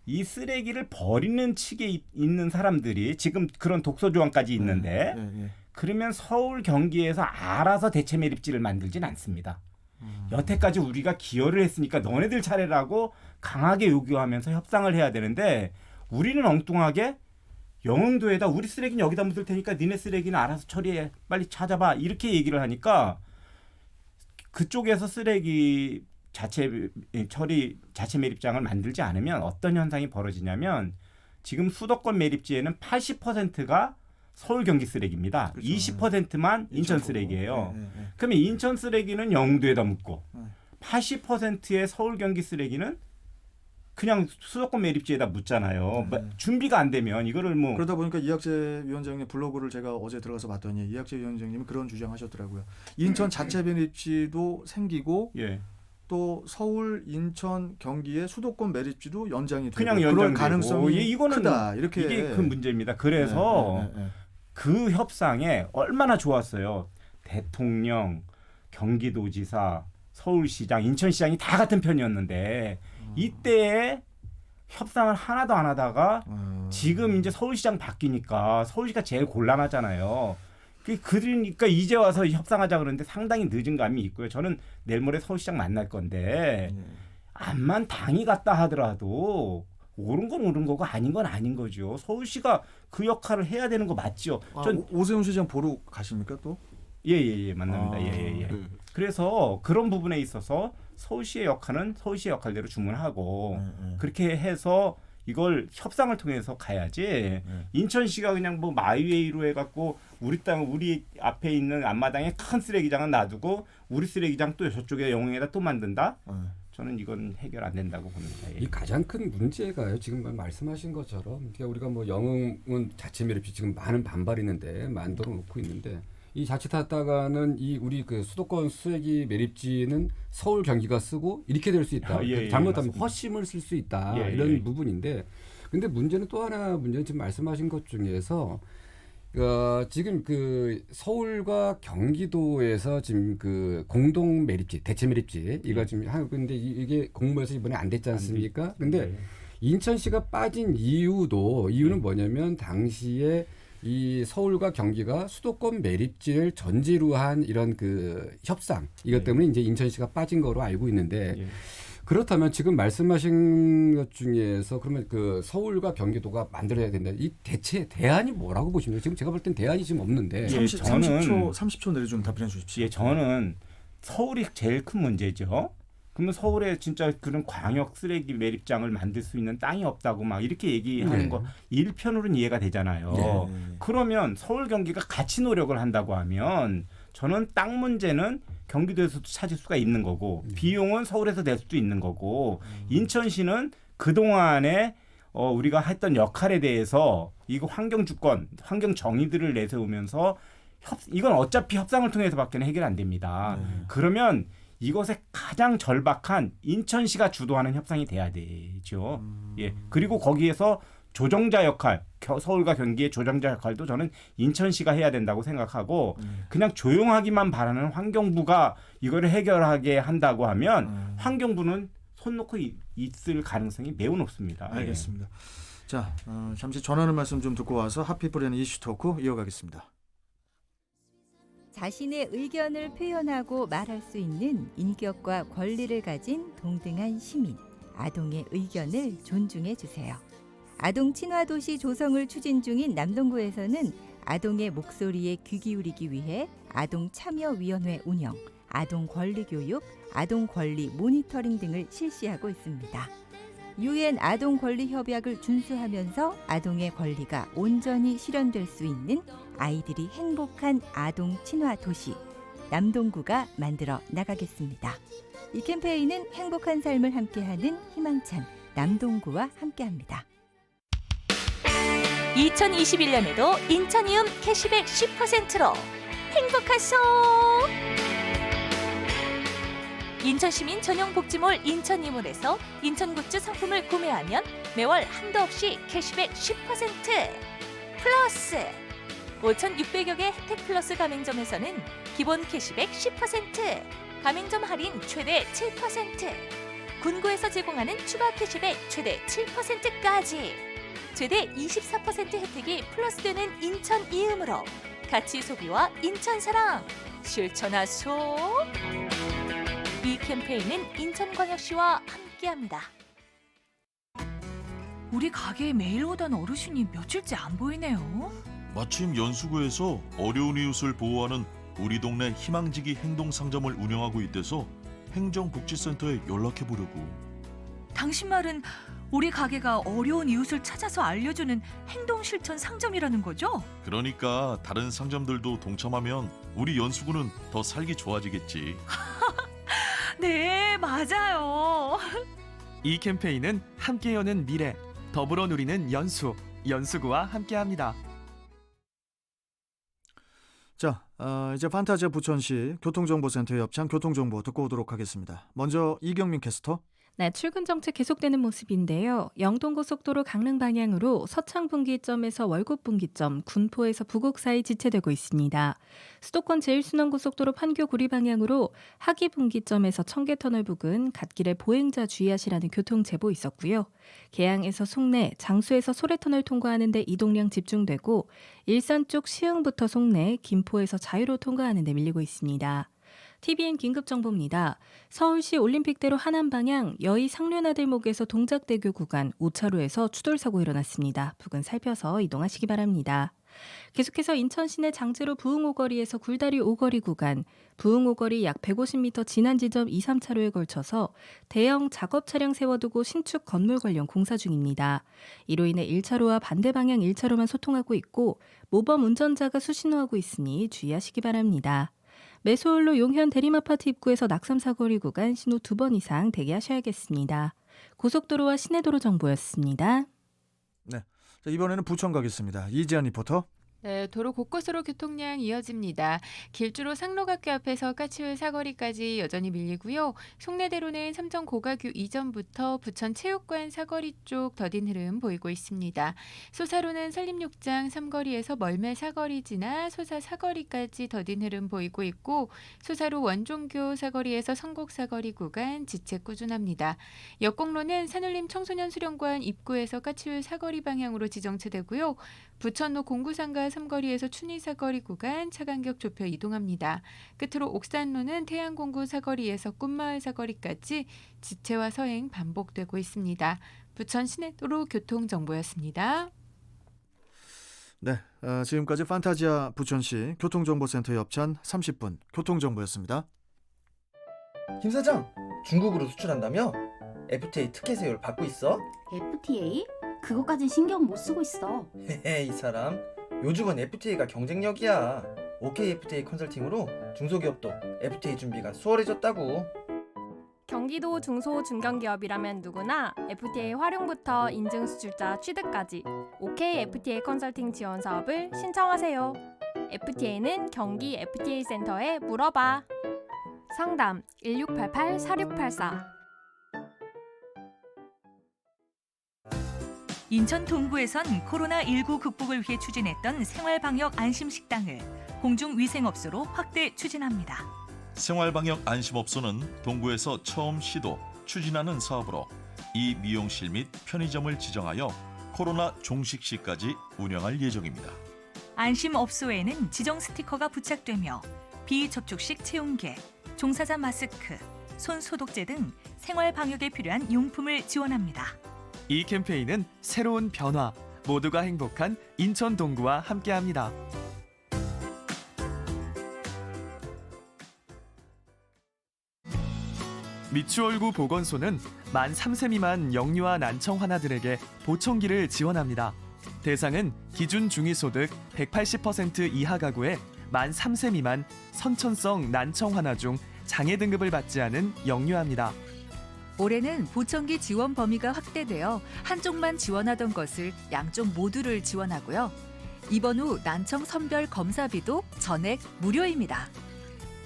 이 쓰레기를 버리는 측에 있는 사람들이 지금 그런 독소 조항까지 있는데 그러면 서울 경기에서 알아서 대체 매립지를 만들진 않습니다. 여태까지 우리가 기여를 했으니까 너네들 차례라고 강하게 요구하면서 협상을 해야 되는데 우리는 엉뚱하게 영흥도에다 우리 쓰레기는 여기다 묻을 테니까 니네 쓰레기는 알아서 처리해. 빨리 찾아봐. 이렇게 얘기를 하니까 그쪽에서 쓰레기 자체 매립장을 만들지 않으면 어떤 현상이 벌어지냐면 지금 수도권 매립지에는 80%가 서울 경기 쓰레기입니다. 그렇죠. 20%만 인천 쓰레기예요. 그러면 인천 쓰레기는 영도에다 묻고 80%의 서울 경기 쓰레기는 그냥 수도권 매립지에다 묻잖아요. 준비가 안 되면 이거를 뭐 그러다 보니까 이학재 위원장님 블로그를 제가 어제 들어가서 봤더니 이학재 위원장님이 그런 주장하셨더라고요. 인천 자체 매립지도 생기고 또 서울, 인천, 경기의 수도권 매립지도 연장이 되고 그냥 그럴 가능성이 이거는 크다. 이렇게 이게 큰 문제입니다. 그래서 그 협상에 얼마나 좋았어요. 대통령, 경기도지사, 서울시장, 인천시장이 다 같은 편이었는데 이때에 협상을 하나도 안 하다가 지금 이제 서울시장 바뀌니까 서울시가 제일 곤란하잖아요. 그러니까 이제 와서 협상하자 그러는데 상당히 늦은 감이 있고요. 저는 내일 모레 서울시장 만날 건데 암만 당이 갔다 하더라도 옳은 건 옳은 거고 아닌 건 아닌 거죠. 서울시가 그 역할을 해야 되는 거 맞죠. 전 오세훈 시장 보러 가십니까 또? 예, 만납니다. 예. 그래서 그런 부분에 있어서 서울시의 역할은 서울시의 역할대로 주문하고 그렇게 해서 이걸 협상을 통해서 가야지. 인천시가 그냥 뭐 마이웨이로 해갖고 우리 앞에 있는 앞마당에 큰 쓰레기장은 놔두고 우리 쓰레기장 또 저쪽에 영흥에다 또 만든다. 저는 이건 해결 안 된다고 봅니다. 이 가장 큰 문제가요. 지금 말씀하신 것처럼 그러니까 우리가 뭐 영흥은 자체 매립지 지금 많은 반발이 있는데 만들어 놓고 있는데 이 자칫하다가는 이 우리 그 수도권 쓰레기 매립지는 서울 경기가 쓰고 이렇게 될 수 있다. 잘못하면 허심을 쓸 수 있다. 이런 부분인데 근데 문제는 또 하나 문제는 지금 말씀하신 것 중에서 지금 그 서울과 경기도에서 지금 그 공동 매립지, 대체 매립지 이거 지금 하고 있는데 이게 공모해서 이번에 안 됐지 않습니까? 근데 인천시가 빠진 이유는 뭐냐면 당시에 이 서울과 경기가 수도권 매립지를 전제로 한 이런 그 협상 이것 때문에 이제 인천시가 빠진 거로 알고 있는데 그렇다면 지금 말씀하신 것 중에서 그러면 그 서울과 경기도가 만들어야 된다. 이 대체 대안이 뭐라고 보십니까? 지금 제가 볼 땐 대안이 지금 없는데. 30초 내로 좀 답변해 주십시오. 예, 저는 서울이 제일 큰 문제죠. 그러면 서울에 진짜 그런 광역 쓰레기 매립장을 만들 수 있는 땅이 없다고 막 이렇게 얘기하는 거 일편으로는 이해가 되잖아요. 그러면 서울 경기가 같이 노력을 한다고 하면 저는 땅 문제는 경기도에서도 찾을 수가 있는 거고 비용은 서울에서 낼 수도 있는 거고 인천시는 그동안에 우리가 했던 역할에 대해서 이거 환경 주권, 환경 정의들을 내세우면서 이건 어차피 협상을 통해서밖에 해결 안 됩니다. 그러면 이것에 가장 절박한 인천시가 주도하는 협상이 돼야 되죠. 예. 그리고 거기에서 조정자 역할, 서울과 경기의 조정자 역할도 저는 인천시가 해야 된다고 생각하고 그냥 조용하기만 바라는 환경부가 이거를 해결하게 한다고 하면 환경부는 손 놓고 있을 가능성이 매우 높습니다. 알겠습니다. 자, 잠시 전하는 말씀 좀 듣고 와서 핫피플의 이슈 토크 이어가겠습니다. 자신의 의견을 표현하고 말할 수 있는 인격과 권리를 가진 동등한 시민, 아동의 의견을 존중해 주세요. 아동 친화 도시 조성을 추진 중인 남동구에서는 아동의 목소리에 귀 기울이기 위해 아동 참여위원회 운영, 아동 권리 교육, 아동 권리 모니터링 등을 실시하고 있습니다. UN 아동 권리 협약을 준수하면서 아동의 권리가 온전히 실현될 수 있는 아이들이 행복한 아동 친화 도시 남동구가 만들어 나가겠습니다. 이 캠페인은 행복한 삶을 함께하는 희망찬 남동구와 함께합니다. 2021년에도 인천이움 캐시백 10%로 행복하소. 인천시민 전용 복지몰 인천이몰에서 인천굿즈 상품을 구매하면 매월 한도 없이 캐시백 10% 플러스 5,600여 개 혜택 플러스 가맹점에서는 기본 캐시백 10%, 가맹점 할인 최대 7%, 군구에서 제공하는 추가 캐시백 최대 7%까지 최대 24% 혜택이 플러스되는 인천 이음으로 가치 소비와 인천 사랑 실천하소. 이 캠페인은 인천광역시와 함께합니다. 우리 가게에 매일 오던 어르신이 며칠째 안 보이네요. 마침 연수구에서 어려운 이웃을 보호하는 우리 동네 희망지기 행동상점을 운영하고 있대서 행정복지센터에 연락해보려고. 당신 말은 우리 가게가 어려운 이웃을 찾아서 알려주는 행동실천 상점이라는 거죠? 그러니까 다른 상점들도 동참하면 우리 연수구는 더 살기 좋아지겠지. 네, 맞아요. 이 캠페인은 함께 여는 미래, 더불어 누리는 연수구와 함께합니다. 자, 이제 판타지아 부천시 교통정보센터의 협찬 교통정보 듣고 오도록 하겠습니다. 먼저 이경민 캐스터. 네, 출근 정체 계속되는 모습인데요. 영동고속도로 강릉 방향으로 서창 분기점에서 월곶 분기점, 군포에서 부곡 사이 지체되고 있습니다. 수도권 제1순환고속도로 판교 구리 방향으로 하기 분기점에서 청계터널 부근 갓길에 보행자 주의하시라는 교통 제보 있었고요. 계양에서 송내, 장수에서 소래터널 통과하는 데 이동량 집중되고 일산 쪽 시흥부터 송내, 김포에서 자유로 통과하는 데 밀리고 있습니다. TVN 긴급정보입니다. 서울시 올림픽대로 하남 방향 여의 상류나들목에서 동작대교 구간 5차로에서 추돌사고 일어났습니다. 부근 살펴서 이동하시기 바랍니다. 계속해서 인천 시내 장제로 부흥오거리에서 굴다리 오거리 구간, 부흥오거리 약 150m 지난 지점 2, 3차로에 걸쳐서 대형 작업 차량 세워두고 신축 건물 관련 공사 중입니다. 이로 인해 1차로와 반대 방향 1차로만 소통하고 있고 모범 운전자가 수신호하고 있으니 주의하시기 바랍니다. 매소홀로 용현 대림아파트 입구에서 낙삼 사거리 구간 신호 2번 이상 대기하셔야겠습니다. 고속도로와 시내도로 정보였습니다. 네, 자, 이번에는 부천 가겠습니다. 이지한 리포터. 네, 도로 곳곳으로 교통량 이어집니다. 길주로 상록학교 앞에서 까치울 사거리까지 여전히 밀리고요. 송내대로는 삼정 고가교 이전부터 부천 체육관 사거리 쪽 더딘 흐름 보이고 있습니다. 소사로는 산림욕장 삼거리에서 멀매 사거리 지나 소사 사거리까지 더딘 흐름 보이고 있고 소사로 원종교 사거리에서 성곡 사거리 구간 지체 꾸준합니다. 역공로는 산울림 청소년 수련관 입구에서 까치울 사거리 방향으로 지정체되고요. 부천로 공구상가 삼거리에서 춘희 사거리 구간 차간격 좁혀 이동합니다. 끝으로 옥산로는 태양공구 사거리에서 꿈마을 사거리까지 지체와 서행 반복되고 있습니다. 부천 시내도로 교통정보였습니다. 네, 지금까지 판타지아 부천시 교통정보센터의 협찬 30분 교통정보였습니다. 김 사장, 중국으로 수출한다며? FTA 특혜 세율 받고 있어? FTA? 그거까진 신경 못 쓰고 있어. 헤헤, 이 사람. 요즘은 FTA가 경쟁력이야. OK FTA 컨설팅으로 중소기업도 FTA 준비가 수월해졌다고. 경기도 중소 중견기업이라면 누구나 FTA 활용부터 인증 수출자 취득까지 OK FTA 컨설팅 지원 사업을 신청하세요. FTA는 경기 FTA 센터에 물어봐. 상담 1688-4684. 인천 동구에선 코로나19 극복을 위해 추진했던 생활방역 안심식당을 공중위생업소로 확대 추진합니다. 생활방역 안심업소는 동구에서 처음 시도, 추진하는 사업으로 이 미용실 및 편의점을 지정하여 코로나 종식 시까지 운영할 예정입니다. 안심업소에는 지정 스티커가 부착되며 비접촉식 체온계, 종사자 마스크, 손 소독제 등 생활방역에 필요한 용품을 지원합니다. 이 캠페인은 새로운 변화, 모두가 행복한 인천 동구와 함께합니다. 미추홀구 보건소는 만 3세 미만 영유아 난청 환자들에게 보청기를 지원합니다. 대상은 기준 중위소득 180% 이하 가구의 만 3세 미만 선천성 난청 환자 중 장애 등급을 받지 않은 영유아입니다. 올해는 보청기 지원 범위가 확대되어 한쪽만 지원하던 것을 양쪽 모두를 지원하고요. 입원 후 난청 선별 검사비도 전액 무료입니다.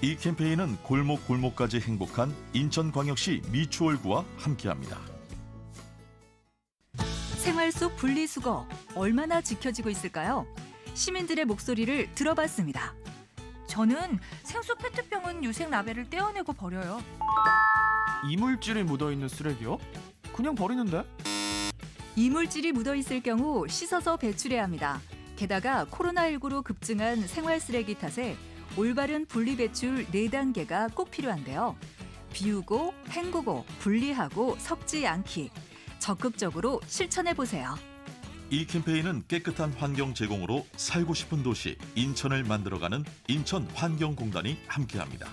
이 캠페인은 골목골목까지 행복한 인천광역시 미추홀구와 함께합니다. 생활 속 분리수거 얼마나 지켜지고 있을까요? 시민들의 목소리를 들어봤습니다. 저는 생수 페트병은 유색 라벨을 떼어내고 버려요. 이물질이 묻어있는 쓰레기요? 그냥 버리는데? 이물질이 묻어있을 경우 씻어서 배출해야 합니다. 게다가 코로나19로 급증한 생활 쓰레기 탓에 올바른 분리배출 4단계가 꼭 필요한데요. 비우고, 헹구고, 분리하고, 섞지 않기. 적극적으로 실천해보세요. 이 캠페인은 깨끗한 환경 제공으로 살고 싶은 도시 인천을 만들어가는 인천환경공단이 함께합니다.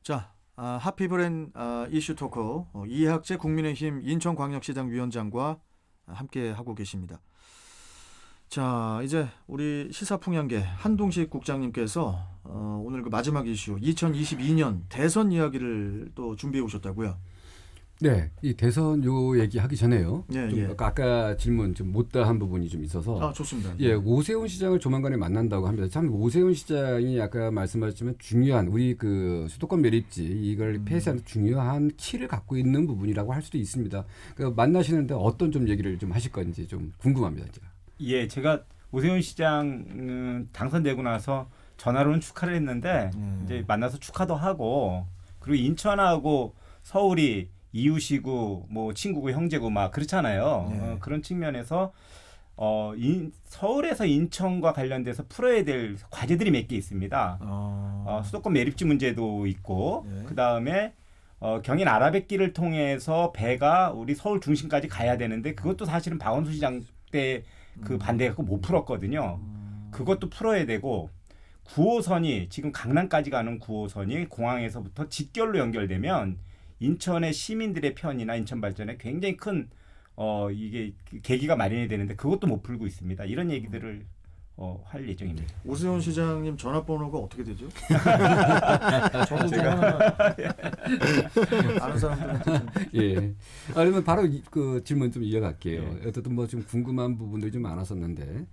자, 하피브랜 이슈 토크 이학재 국민의힘 인천광역시장 위원장과 함께 하고 계십니다. 자, 이제 우리 시사풍향계 한동식 국장님께서 오늘 그 마지막 이슈 2022년 대선 이야기를 또 준비해 오셨다고요? 네, 이 대선 요 얘기하기 전에요. 예, 좀 예. 아까 질문 좀 못다한 부분이 좀 있어서. 좋습니다. 예, 오세훈 시장을 조만간에 만난다고 합니다. 참 오세훈 시장이 아까 말씀하셨지만 중요한 우리 그 수도권 매립지 이걸 폐쇄하는 중요한 키를 갖고 있는 부분이라고 할 수도 있습니다. 그 만나시는데 어떤 좀 얘기를 좀 하실 건지 좀 궁금합니다, 제가. 예, 제가 오세훈 시장 당선되고 나서 전화로는 축하를 했는데 이제 만나서 축하도 하고 그리고 인천하고 서울이 이웃이고 뭐 친구고 형제고 막 그렇잖아요. 그런 측면에서 서울에서 인천과 관련돼서 풀어야 될 과제들이 몇 개 있습니다. 수도권 매립지 문제도 있고 그 다음에 경인 아라뱃길을 통해서 배가 우리 서울 중심까지 가야 되는데 그것도 사실은 박원순 시장 때 그 반대해서 못 풀었거든요. 그것도 풀어야 되고 9호선이 지금 강남까지 가는 9호선이 공항에서부터 직결로 연결되면 인천의 시민들의 편이나 인천 발전에 굉장히 큰 이게 계기가 마련이 되는데 그것도 못 풀고 있습니다. 이런 얘기들을 할 예정입니다. 오세훈 시장님 전화번호가 어떻게 되죠? 저도 제가 아는 사람들한테 예. 그러면 바로 그 질문 좀 이어갈게요. 어쨌든 뭐 좀 궁금한 부분들이 좀 많았었는데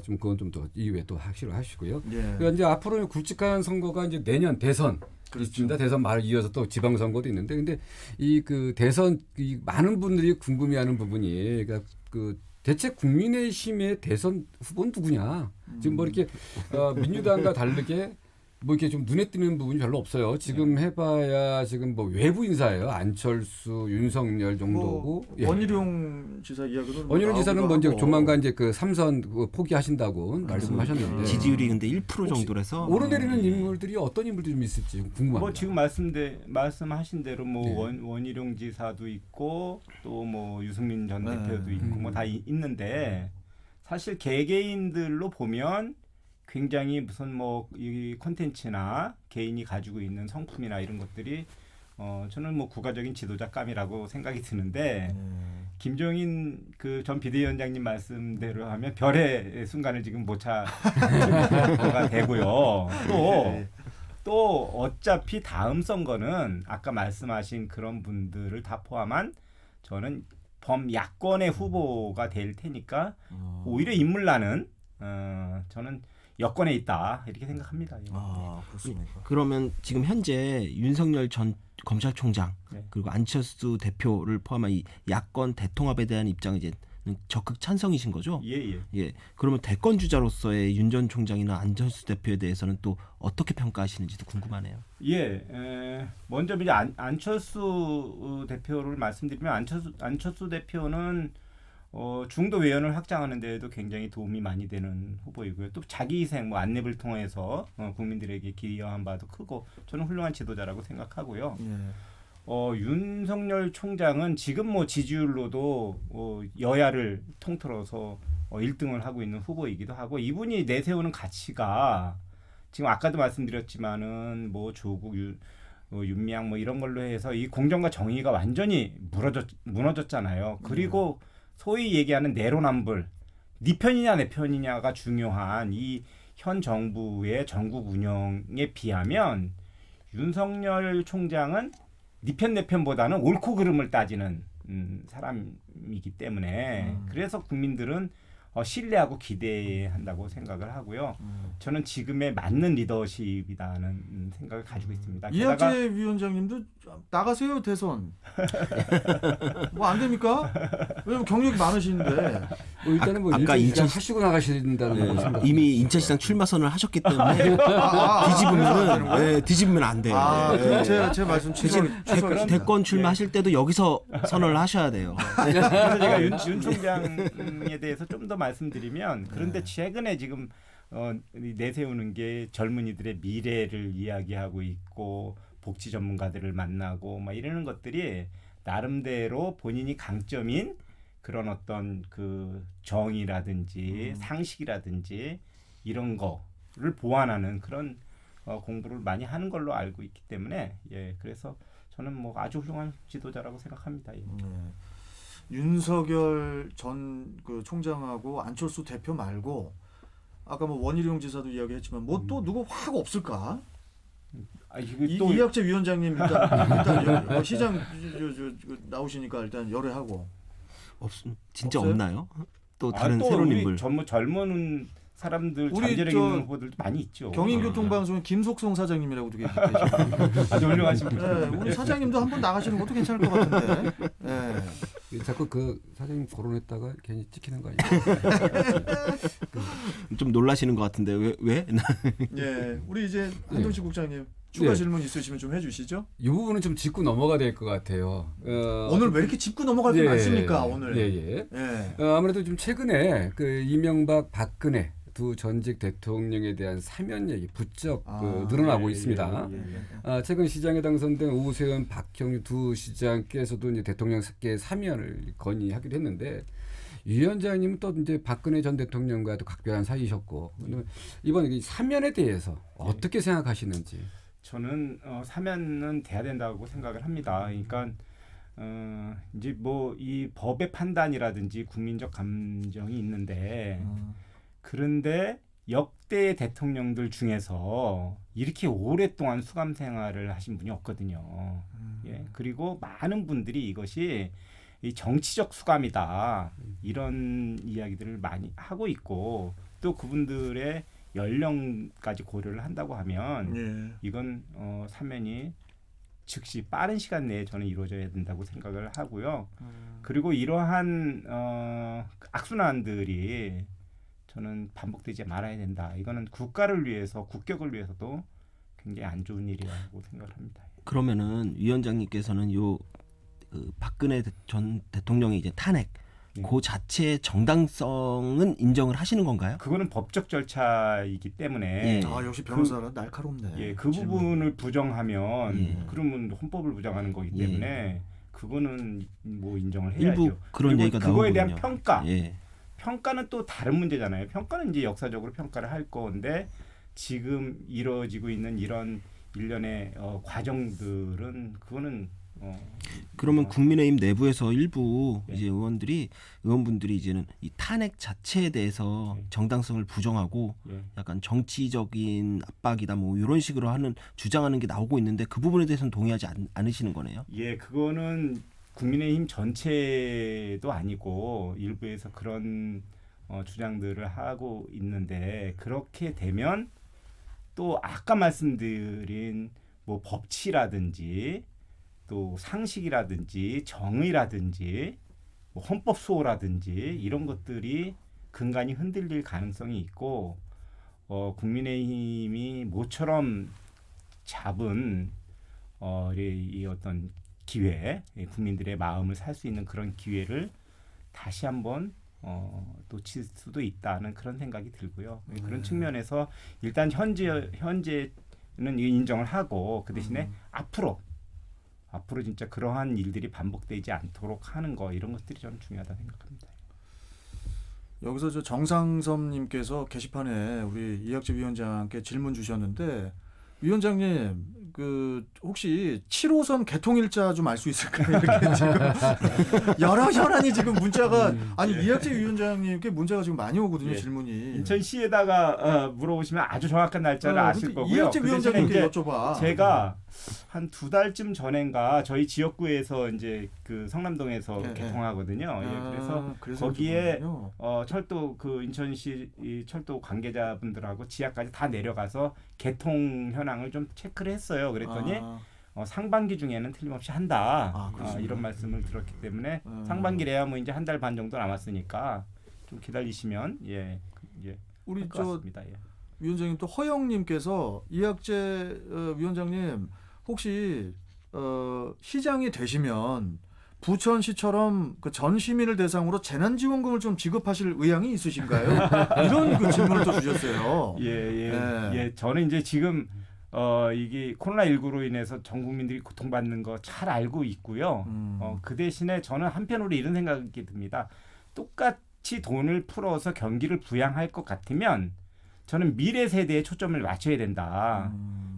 좀 그건 좀 더 이후에 또 확실히 하시고요. 그러니까 이제 앞으로 굵직한 선거가 이제 내년 대선. 그렇습니다. 대선 말 이어서 또 지방선거도 있는데, 근데 이 그 대선 이 많은 분들이 궁금해하는 부분이, 그러니까 그 대체 국민의힘의 대선 후보는 누구냐? 지금 뭐 이렇게 민주당과 다르게 뭐 이렇게 좀 눈에 띄는 부분이 별로 없어요. 지금 해봐야 지금 뭐 외부 인사예요. 안철수, 윤석열 정도고. 원희룡 지사 이야기는 원희룡 지사는 먼저 조만간 이제 그 3선 포기하신다고 말씀하셨는데 지지율이 근데 1% 정도라서 오르내리는 인물들이 어떤 인물들이 좀 있을지 궁금합니다. 뭐 지금 말씀하신 대로 뭐 원희룡 지사도 있고 또 뭐 유승민 전 대표도 있고 뭐 다 있는데 사실 개개인들로 보면 굉장히 무슨 뭐 이 콘텐츠나 개인이 가지고 있는 성품이나 이런 것들이 저는 뭐 국가적인 지도자감이라고 생각이 드는데 김종인 그 전 비대위원장님 말씀대로 하면 별의 순간을 지금 못 찾아가 되고요. 또 어차피 다음 선거는 아까 말씀하신 그런 분들을 다 포함한 저는 범야권의 후보가 될 테니까 오히려 인물난은 저는 여권에 있다 이렇게 생각합니다. 아 그렇습니까? 그러면 지금 현재 윤석열 전 검찰총장 네. 그리고 안철수 대표를 포함한 이 야권 대통합에 대한 입장이 이제 적극 찬성이신 거죠? 예. 그러면 대권 주자로서의 윤 전 총장이나 안철수 대표에 대해서는 또 어떻게 평가하시는지도 궁금하네요. 먼저 이제 안철수 대표를 말씀드리면 안철수 대표는 중도 외연을 확장하는 데에도 굉장히 도움이 많이 되는 후보이고요. 또 자기 희생, 안랩을 통해서 국민들에게 기여한 바도 크고 저는 훌륭한 지도자라고 생각하고요. 윤석열 총장은 지금 지지율로도 여야를 통틀어서 1등을 하고 있는 후보이기도 하고 이분이 내세우는 가치가 지금 아까도 말씀드렸지만은 조국, 윤미향 이런 걸로 해서 이 공정과 정의가 완전히 무너졌잖아요. 그리고 소위 얘기하는 내로남불, 네 편이냐 내 편이냐가 중요한 이 현 정부의 전국 운영에 비하면 윤석열 총장은 네 편 내 편보다는 옳고 그름을 따지는 사람이기 때문에 그래서 국민들은 신뢰하고 기대한다고 생각을 하고요. 저는 지금에 맞는 리더십이라는 생각을 가지고 있습니다. 이학재 위원장님도 나가세요 대선. 안 됩니까? 왜냐면 경력이 많으신데. 일단은 아까 인천 하시고 나가신다는 거죠. 이미 인천시장 출마 선언을 하셨기 때문에 뒤집으면 안 돼요. 제 말씀 대권 출마하실 때도 여기서 선언을 하셔야 돼요. 그래서 제가 윤 총장에 대해서 좀 더 말씀드리면 그런데 최근에 지금 내세우는 게 젊은이들의 미래를 이야기하고 있고 복지 전문가들을 만나고 이러는 것들이 나름대로 본인이 강점인 그런 어떤 그 정의라든지 상식이라든지 이런 거를 보완하는 그런 공부를 많이 하는 걸로 알고 있기 때문에 그래서 저는 아주 훌륭한 지도자라고 생각합니다. 윤석열 전 총장하고 안철수 대표 말고 아까 원희룡 지사도 이야기했지만 또 누구 확 없을까? 이학재 위원장님 일단 시장 나오시니까 일단 열애하고 진짜 없어요? 없나요? 또 다른 새로운 인물. 젊은 사람들 잠재력 있는 후보들도 많이 있죠. 경인교통방송 김속성 사장님이라고도 계시고 아주 훌륭하신 분. 우리 사장님도 한번 나가시는 것도 괜찮을 것 같은데. 자꾸 그 사장님 거론했다가 괜히 찍히는 거 아니에요? 좀 놀라시는 것 같은데 왜? 우리 이제 한동식 국장님 추가 질문 있으시면 좀 해주시죠. 이 부분은 좀 짚고 넘어가 될 것 같아요. 오늘 왜 이렇게 짚고 넘어갈 게 많습니까? 오늘. 아무래도 좀 최근에 그 이명박, 박근혜 두 전직 대통령에 대한 사면 얘기 부쩍 늘어나고 있습니다. 최근 시장에 당선된 오세훈, 박형규 두 시장께서도 이제 대통령께 사면을 건의하기로 했는데 유 위원장님은 또 이제 박근혜 전 대통령과도 각별한 사이셨고 이번 이 사면에 대해서 어떻게 생각하시는지? 저는 사면은 돼야 된다고 생각을 합니다. 그러니까 이제 이 법의 판단이라든지 국민적 감정이 있는데 그런데 역대 대통령들 중에서 이렇게 오랫동안 수감 생활을 하신 분이 없거든요. 그리고 많은 분들이 이것이 이 정치적 수감이다 이런 이야기들을 많이 하고 있고 또 그분들의 연령까지 고려를 한다고 하면 이건 사면이 즉시 빠른 시간 내에 저는 이루어져야 된다고 생각을 하고요. 그리고 이러한 악순환들이 저는 반복되지 말아야 된다. 이거는 국가를 위해서 국격을 위해서도 굉장히 안 좋은 일이라고 생각을 합니다. 그러면은 위원장님께서는 박근혜 전 대통령의 이제 탄핵 그 자체의 정당성은 인정을 하시는 건가요? 그거는 법적 절차이기 때문에 역시 변호사라 날카롭네. 그 부분을 부정하면 그러면 헌법을 부정하는 거기 때문에 그거는 인정을 해야죠. 일부 그런 얘기가 나오거든요. 그거에 대한 평가. 평가는 또 다른 문제잖아요. 평가는 이제 역사적으로 평가를 할 건데 지금 이루어지고 있는 이런 일련의 과정들은 그거는 그러면 국민의힘 내부에서 일부 이제 의원분들이 이제는 이 탄핵 자체에 대해서 정당성을 부정하고 약간 정치적인 압박이다 이런 식으로 주장하는 게 나오고 있는데 그 부분에 대해서는 동의하지 않으시는 거네요. 그거는 국민의힘 전체도 아니고 일부에서 그런 주장들을 하고 있는데 그렇게 되면 또 아까 말씀드린 뭐 법치라든지 또 상식이라든지 정의라든지 뭐 헌법 수호라든지 이런 것들이 근간이 흔들릴 가능성이 있고 국민의힘이 모처럼 잡은 이 어떤 기회, 국민들의 마음을 살 수 있는 그런 기회를 다시 한번 놓칠 수도 있다는 그런 생각이 들고요. 그런 측면에서 일단 현재는 인정을 하고 그 대신에 앞으로 진짜 그러한 일들이 반복되지 않도록 하는 거 이런 것들이 저는 중요하다 생각합니다. 여기서 저 정상섭님께서 게시판에 우리 이학재 위원장께 질문 주셨는데 위원장님 그 혹시 7호선 개통일자 좀 알 수 있을까요? 이렇게 지금 여러 혈안이 지금 문자가 아니 이학재 위원장님께 문자가 지금 많이 오거든요. 질문이 인천시에다가 물어보시면 아주 정확한 날짜를 아실 거고요. 이학재 위원장님께 여쭤봐. 제가 한 2달쯤 전인가 저희 지역구에서 이제 그 성남동에서 개통하거든요. 그래서 거기에 철도 그 인천시 이 철도 관계자분들하고 지하까지 다 내려가서 개통 현황을 좀 체크를 했어요. 그랬더니 상반기 중에는 틀림없이 한다. 이런 말씀을 들었기 때문에 상반기래야 뭐 이제 한 달 반 정도 남았으니까 좀 기다리시면 우리 것 같습니다. 위원장님 또 허영님께서 이학재 위원장님 혹시 시장이 되시면 부천시처럼 그 전 시민을 대상으로 재난지원금을 좀 지급하실 의향이 있으신가요? 이런 그 질문을 또 주셨어요. 예. 저는 이제 지금 이게 코로나19로 인해서 전 국민들이 고통받는 거 잘 알고 있고요. 그 대신에 저는 한편으로 이런 생각이 듭니다. 똑같이 돈을 풀어서 경기를 부양할 것 같으면 저는 미래 세대에 초점을 맞춰야 된다.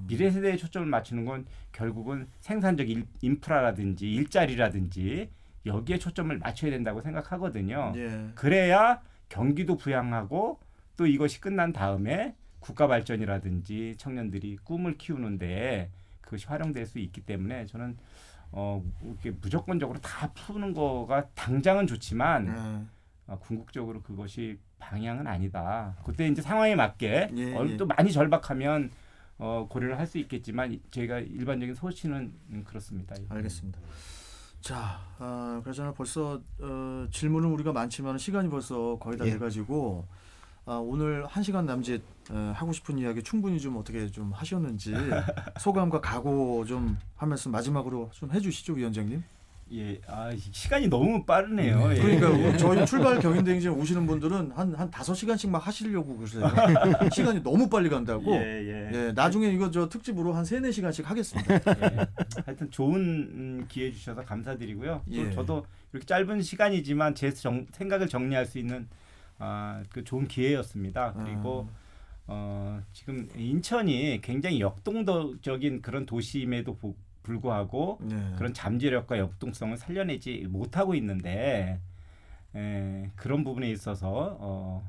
미래 세대에 초점을 맞추는 건 결국은 생산적 인프라라든지 일자리라든지 여기에 초점을 맞춰야 된다고 생각하거든요. 그래야 경기도 부양하고 또 이것이 끝난 다음에 국가 발전이라든지 청년들이 꿈을 키우는데 그것이 활용될 수 있기 때문에 저는 이렇게 무조건적으로 다 푸는 거가 당장은 좋지만 궁극적으로 그것이 방향은 아니다. 그때 이제 상황에 맞게 또 많이 절박하면 고려를 할 수 있겠지만 저희가 일반적인 소치는 그렇습니다. 알겠습니다. 자, 그러잖아 벌써 질문은 우리가 많지만 시간이 벌써 거의 다 돼가지고 오늘 1시간 남짓 하고 싶은 이야기 충분히 좀 어떻게 좀 하셨는지 소감과 각오 좀 한 말씀 마지막으로 좀 해주시죠, 위원장님. 시간이 너무 빠르네요. 그러니까 저희 출발 경인대행진 오시는 분들은 한 5시간씩 막 하시려고 그러세요. 시간이 너무 빨리 간다고. 나중에 이거 저 특집으로 한 3-4시간씩 하겠습니다. 하여튼 좋은 기회 주셔서 감사드리고요. 또 저도 이렇게 짧은 시간이지만 제 생각을 정리할 수 있는 그 좋은 기회였습니다. 그리고 지금 인천이 굉장히 역동적인 그런 도시임에도 불구하고 그런 잠재력과 역동성을 살려내지 못하고 있는데 그런 부분에 있어서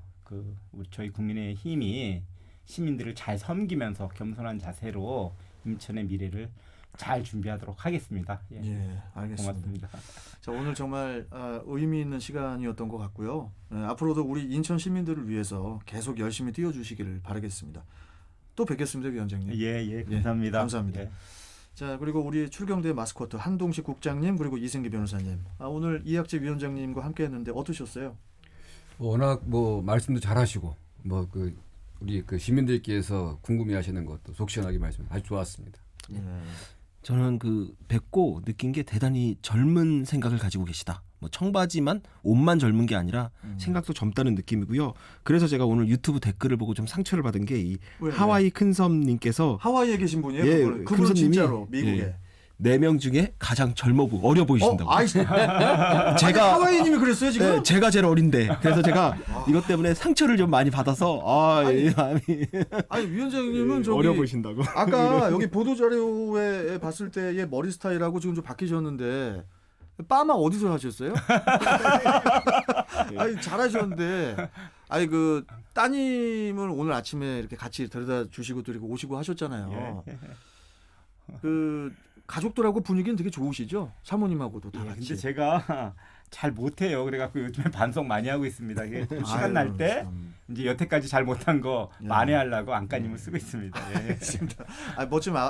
저희 국민의 힘이 시민들을 잘 섬기면서 겸손한 자세로 인천의 미래를 잘 준비하도록 하겠습니다. 알겠습니다. 고맙습니다. 자, 오늘 정말 의미 있는 시간이었던 것 같고요. 앞으로도 우리 인천 시민들을 위해서 계속 열심히 뛰어주시기를 바라겠습니다. 또 뵙겠습니다, 위원장님. 감사합니다. 감사합니다. 자, 그리고 우리 출경대 마스코트 한동식 국장님 그리고 이승기 변호사님 오늘 이학재 위원장님과 함께했는데 어떠셨어요? 워낙 뭐 말씀도 잘하시고 뭐 우리 시민들께서 궁금해하시는 것도 속 시원하게 말씀 아주 좋았습니다. 저는 뵙고 느낀 게 대단히 젊은 생각을 가지고 계시다. 뭐 청바지만 옷만 젊은 게 아니라 생각도 젊다는 느낌이고요. 그래서 제가 오늘 유튜브 댓글을 보고 좀 상처를 받은 게 이 하와이 큰섬님께서 하와이에 계신 분이에요? 그분은 진짜로 미국에 4명 중에 가장 어려 보이신다고. 제가 하와이님이 그랬어요 지금? 네, 제가 제일 어린데. 그래서 제가 이것 때문에 상처를 좀 많이 받아서 아니 위원장님은 저기 어려 보이신다고. 아까 여기 보도 자료에 봤을 때의 머리 스타일하고 지금 좀 바뀌셨는데 빠마 어디서 하셨어요? 아니 잘하셨는데 따님을 오늘 아침에 이렇게 같이 데려다 주시고 또 이렇게 오시고 하셨잖아요. 가족들하고 분위기는 되게 좋으시죠? 사모님하고도 다 같이. 근데 제가 잘 못해요. 그래갖고 요즘에 반성 많이 하고 있습니다. 이게 시간 날 때 이제 여태까지 잘 못한 거 만회하려고 안간힘을 쓰고 있습니다. 예. 알겠습니다.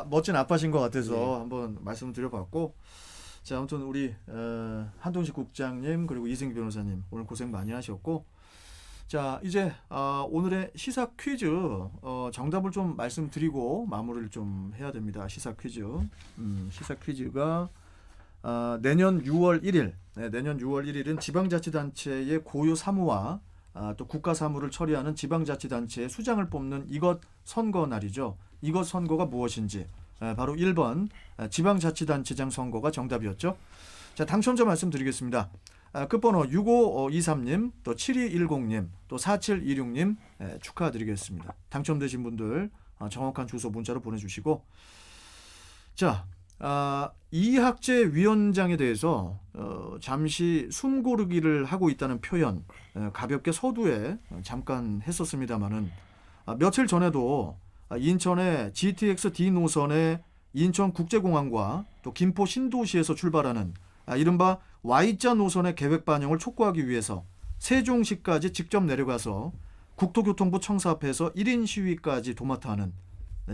멋진 아빠신 것 같아서 한번 말씀드려봤고, 자 아무튼 우리 한동식 국장님 그리고 이승기 변호사님 오늘 고생 많이 하셨고, 자 이제 오늘의 시사 퀴즈 정답을 좀 말씀드리고 마무리를 좀 해야 됩니다. 시사 퀴즈가 내년 6월 1일, 내년 6월 1일은 지방자치단체의 고유 사무와 또 국가 사무를 처리하는 지방자치단체의 수장을 뽑는 이것 선거 날이죠. 이것 선거가 무엇인지 바로 1번 지방자치단체장 선거가 정답이었죠. 자 당첨자 말씀드리겠습니다. 끝번호 6523님, 또 7210님, 또 4726님 축하드리겠습니다. 당첨되신 분들 정확한 주소 문자로 보내주시고, 자 이학재 위원장에 대해서 잠시 숨고르기를 하고 있다는 표현 가볍게 서두에 잠깐 했었습니다마는 며칠 전에도 인천의 GTX D 노선의 인천국제공항과 또 김포 신도시에서 출발하는 이른바 Y자 노선의 계획 반영을 촉구하기 위해서 세종시까지 직접 내려가서 국토교통부 청사 앞에서 1인 시위까지 도맡아 하는,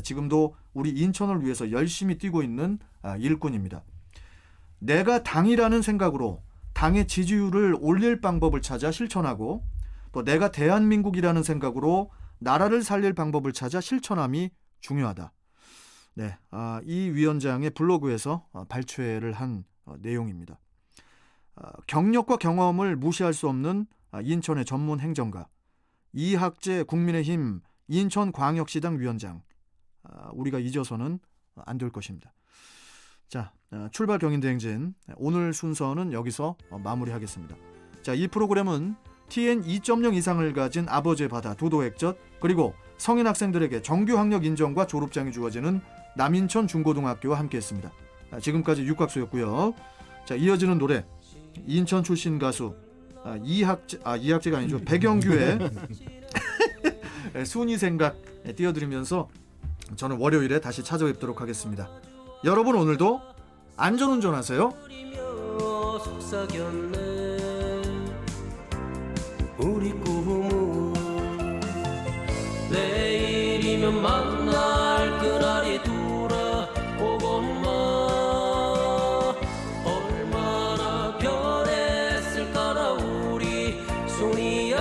지금도 우리 인천을 위해서 열심히 뛰고 있는 일꾼입니다. 내가 당이라는 생각으로 당의 지지율을 올릴 방법을 찾아 실천하고, 또 내가 대한민국이라는 생각으로 나라를 살릴 방법을 찾아 실천함이 중요하다. 네, 이 위원장의 블로그에서 발췌를 한 내용입니다. 경력과 경험을 무시할 수 없는 인천의 전문 행정가, 이학재 국민의힘 인천광역시당 위원장, 우리가 잊어서는 안 될 것입니다. 자, 출발 경인대행진 오늘 순서는 여기서 마무리하겠습니다. 자, 이 프로그램은 TN 2.0 이상을 가진 아버지의 바다 도도액젓, 그리고 성인 학생들에게 정규 학력 인정과 졸업장이 주어지는 남인천 중고등학교와 함께했습니다. 지금까지 육각수였고요. 자, 이어지는 노래 인천 출신 가수 이학재가 아니죠, 백영규의 순이 생각 띄워드리면서 저는 월요일에 다시 찾아뵙도록 하겠습니다. 여러분 오늘도 안전운전하세요. 우리 꿈은 내일이면 만날 그날이 돌아오고만 얼마나 변했을까나 우리 순이야.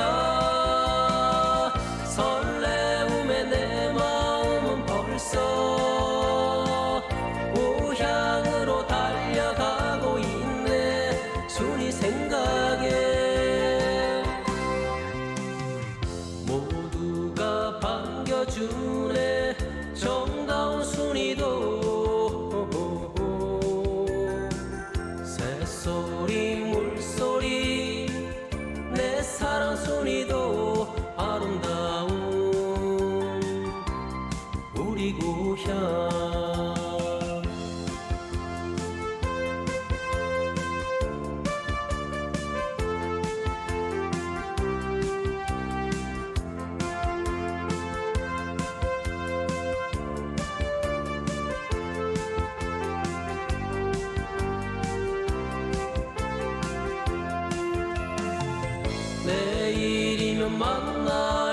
설레움에 내 마음은 벌써 고향으로 달려가고 있네. 순이 생각에 모두가 반겨주네. 정다운 순이도 새소리 물소리 내 사랑 순이도 아름다운 우리 고향. 내일이면 만나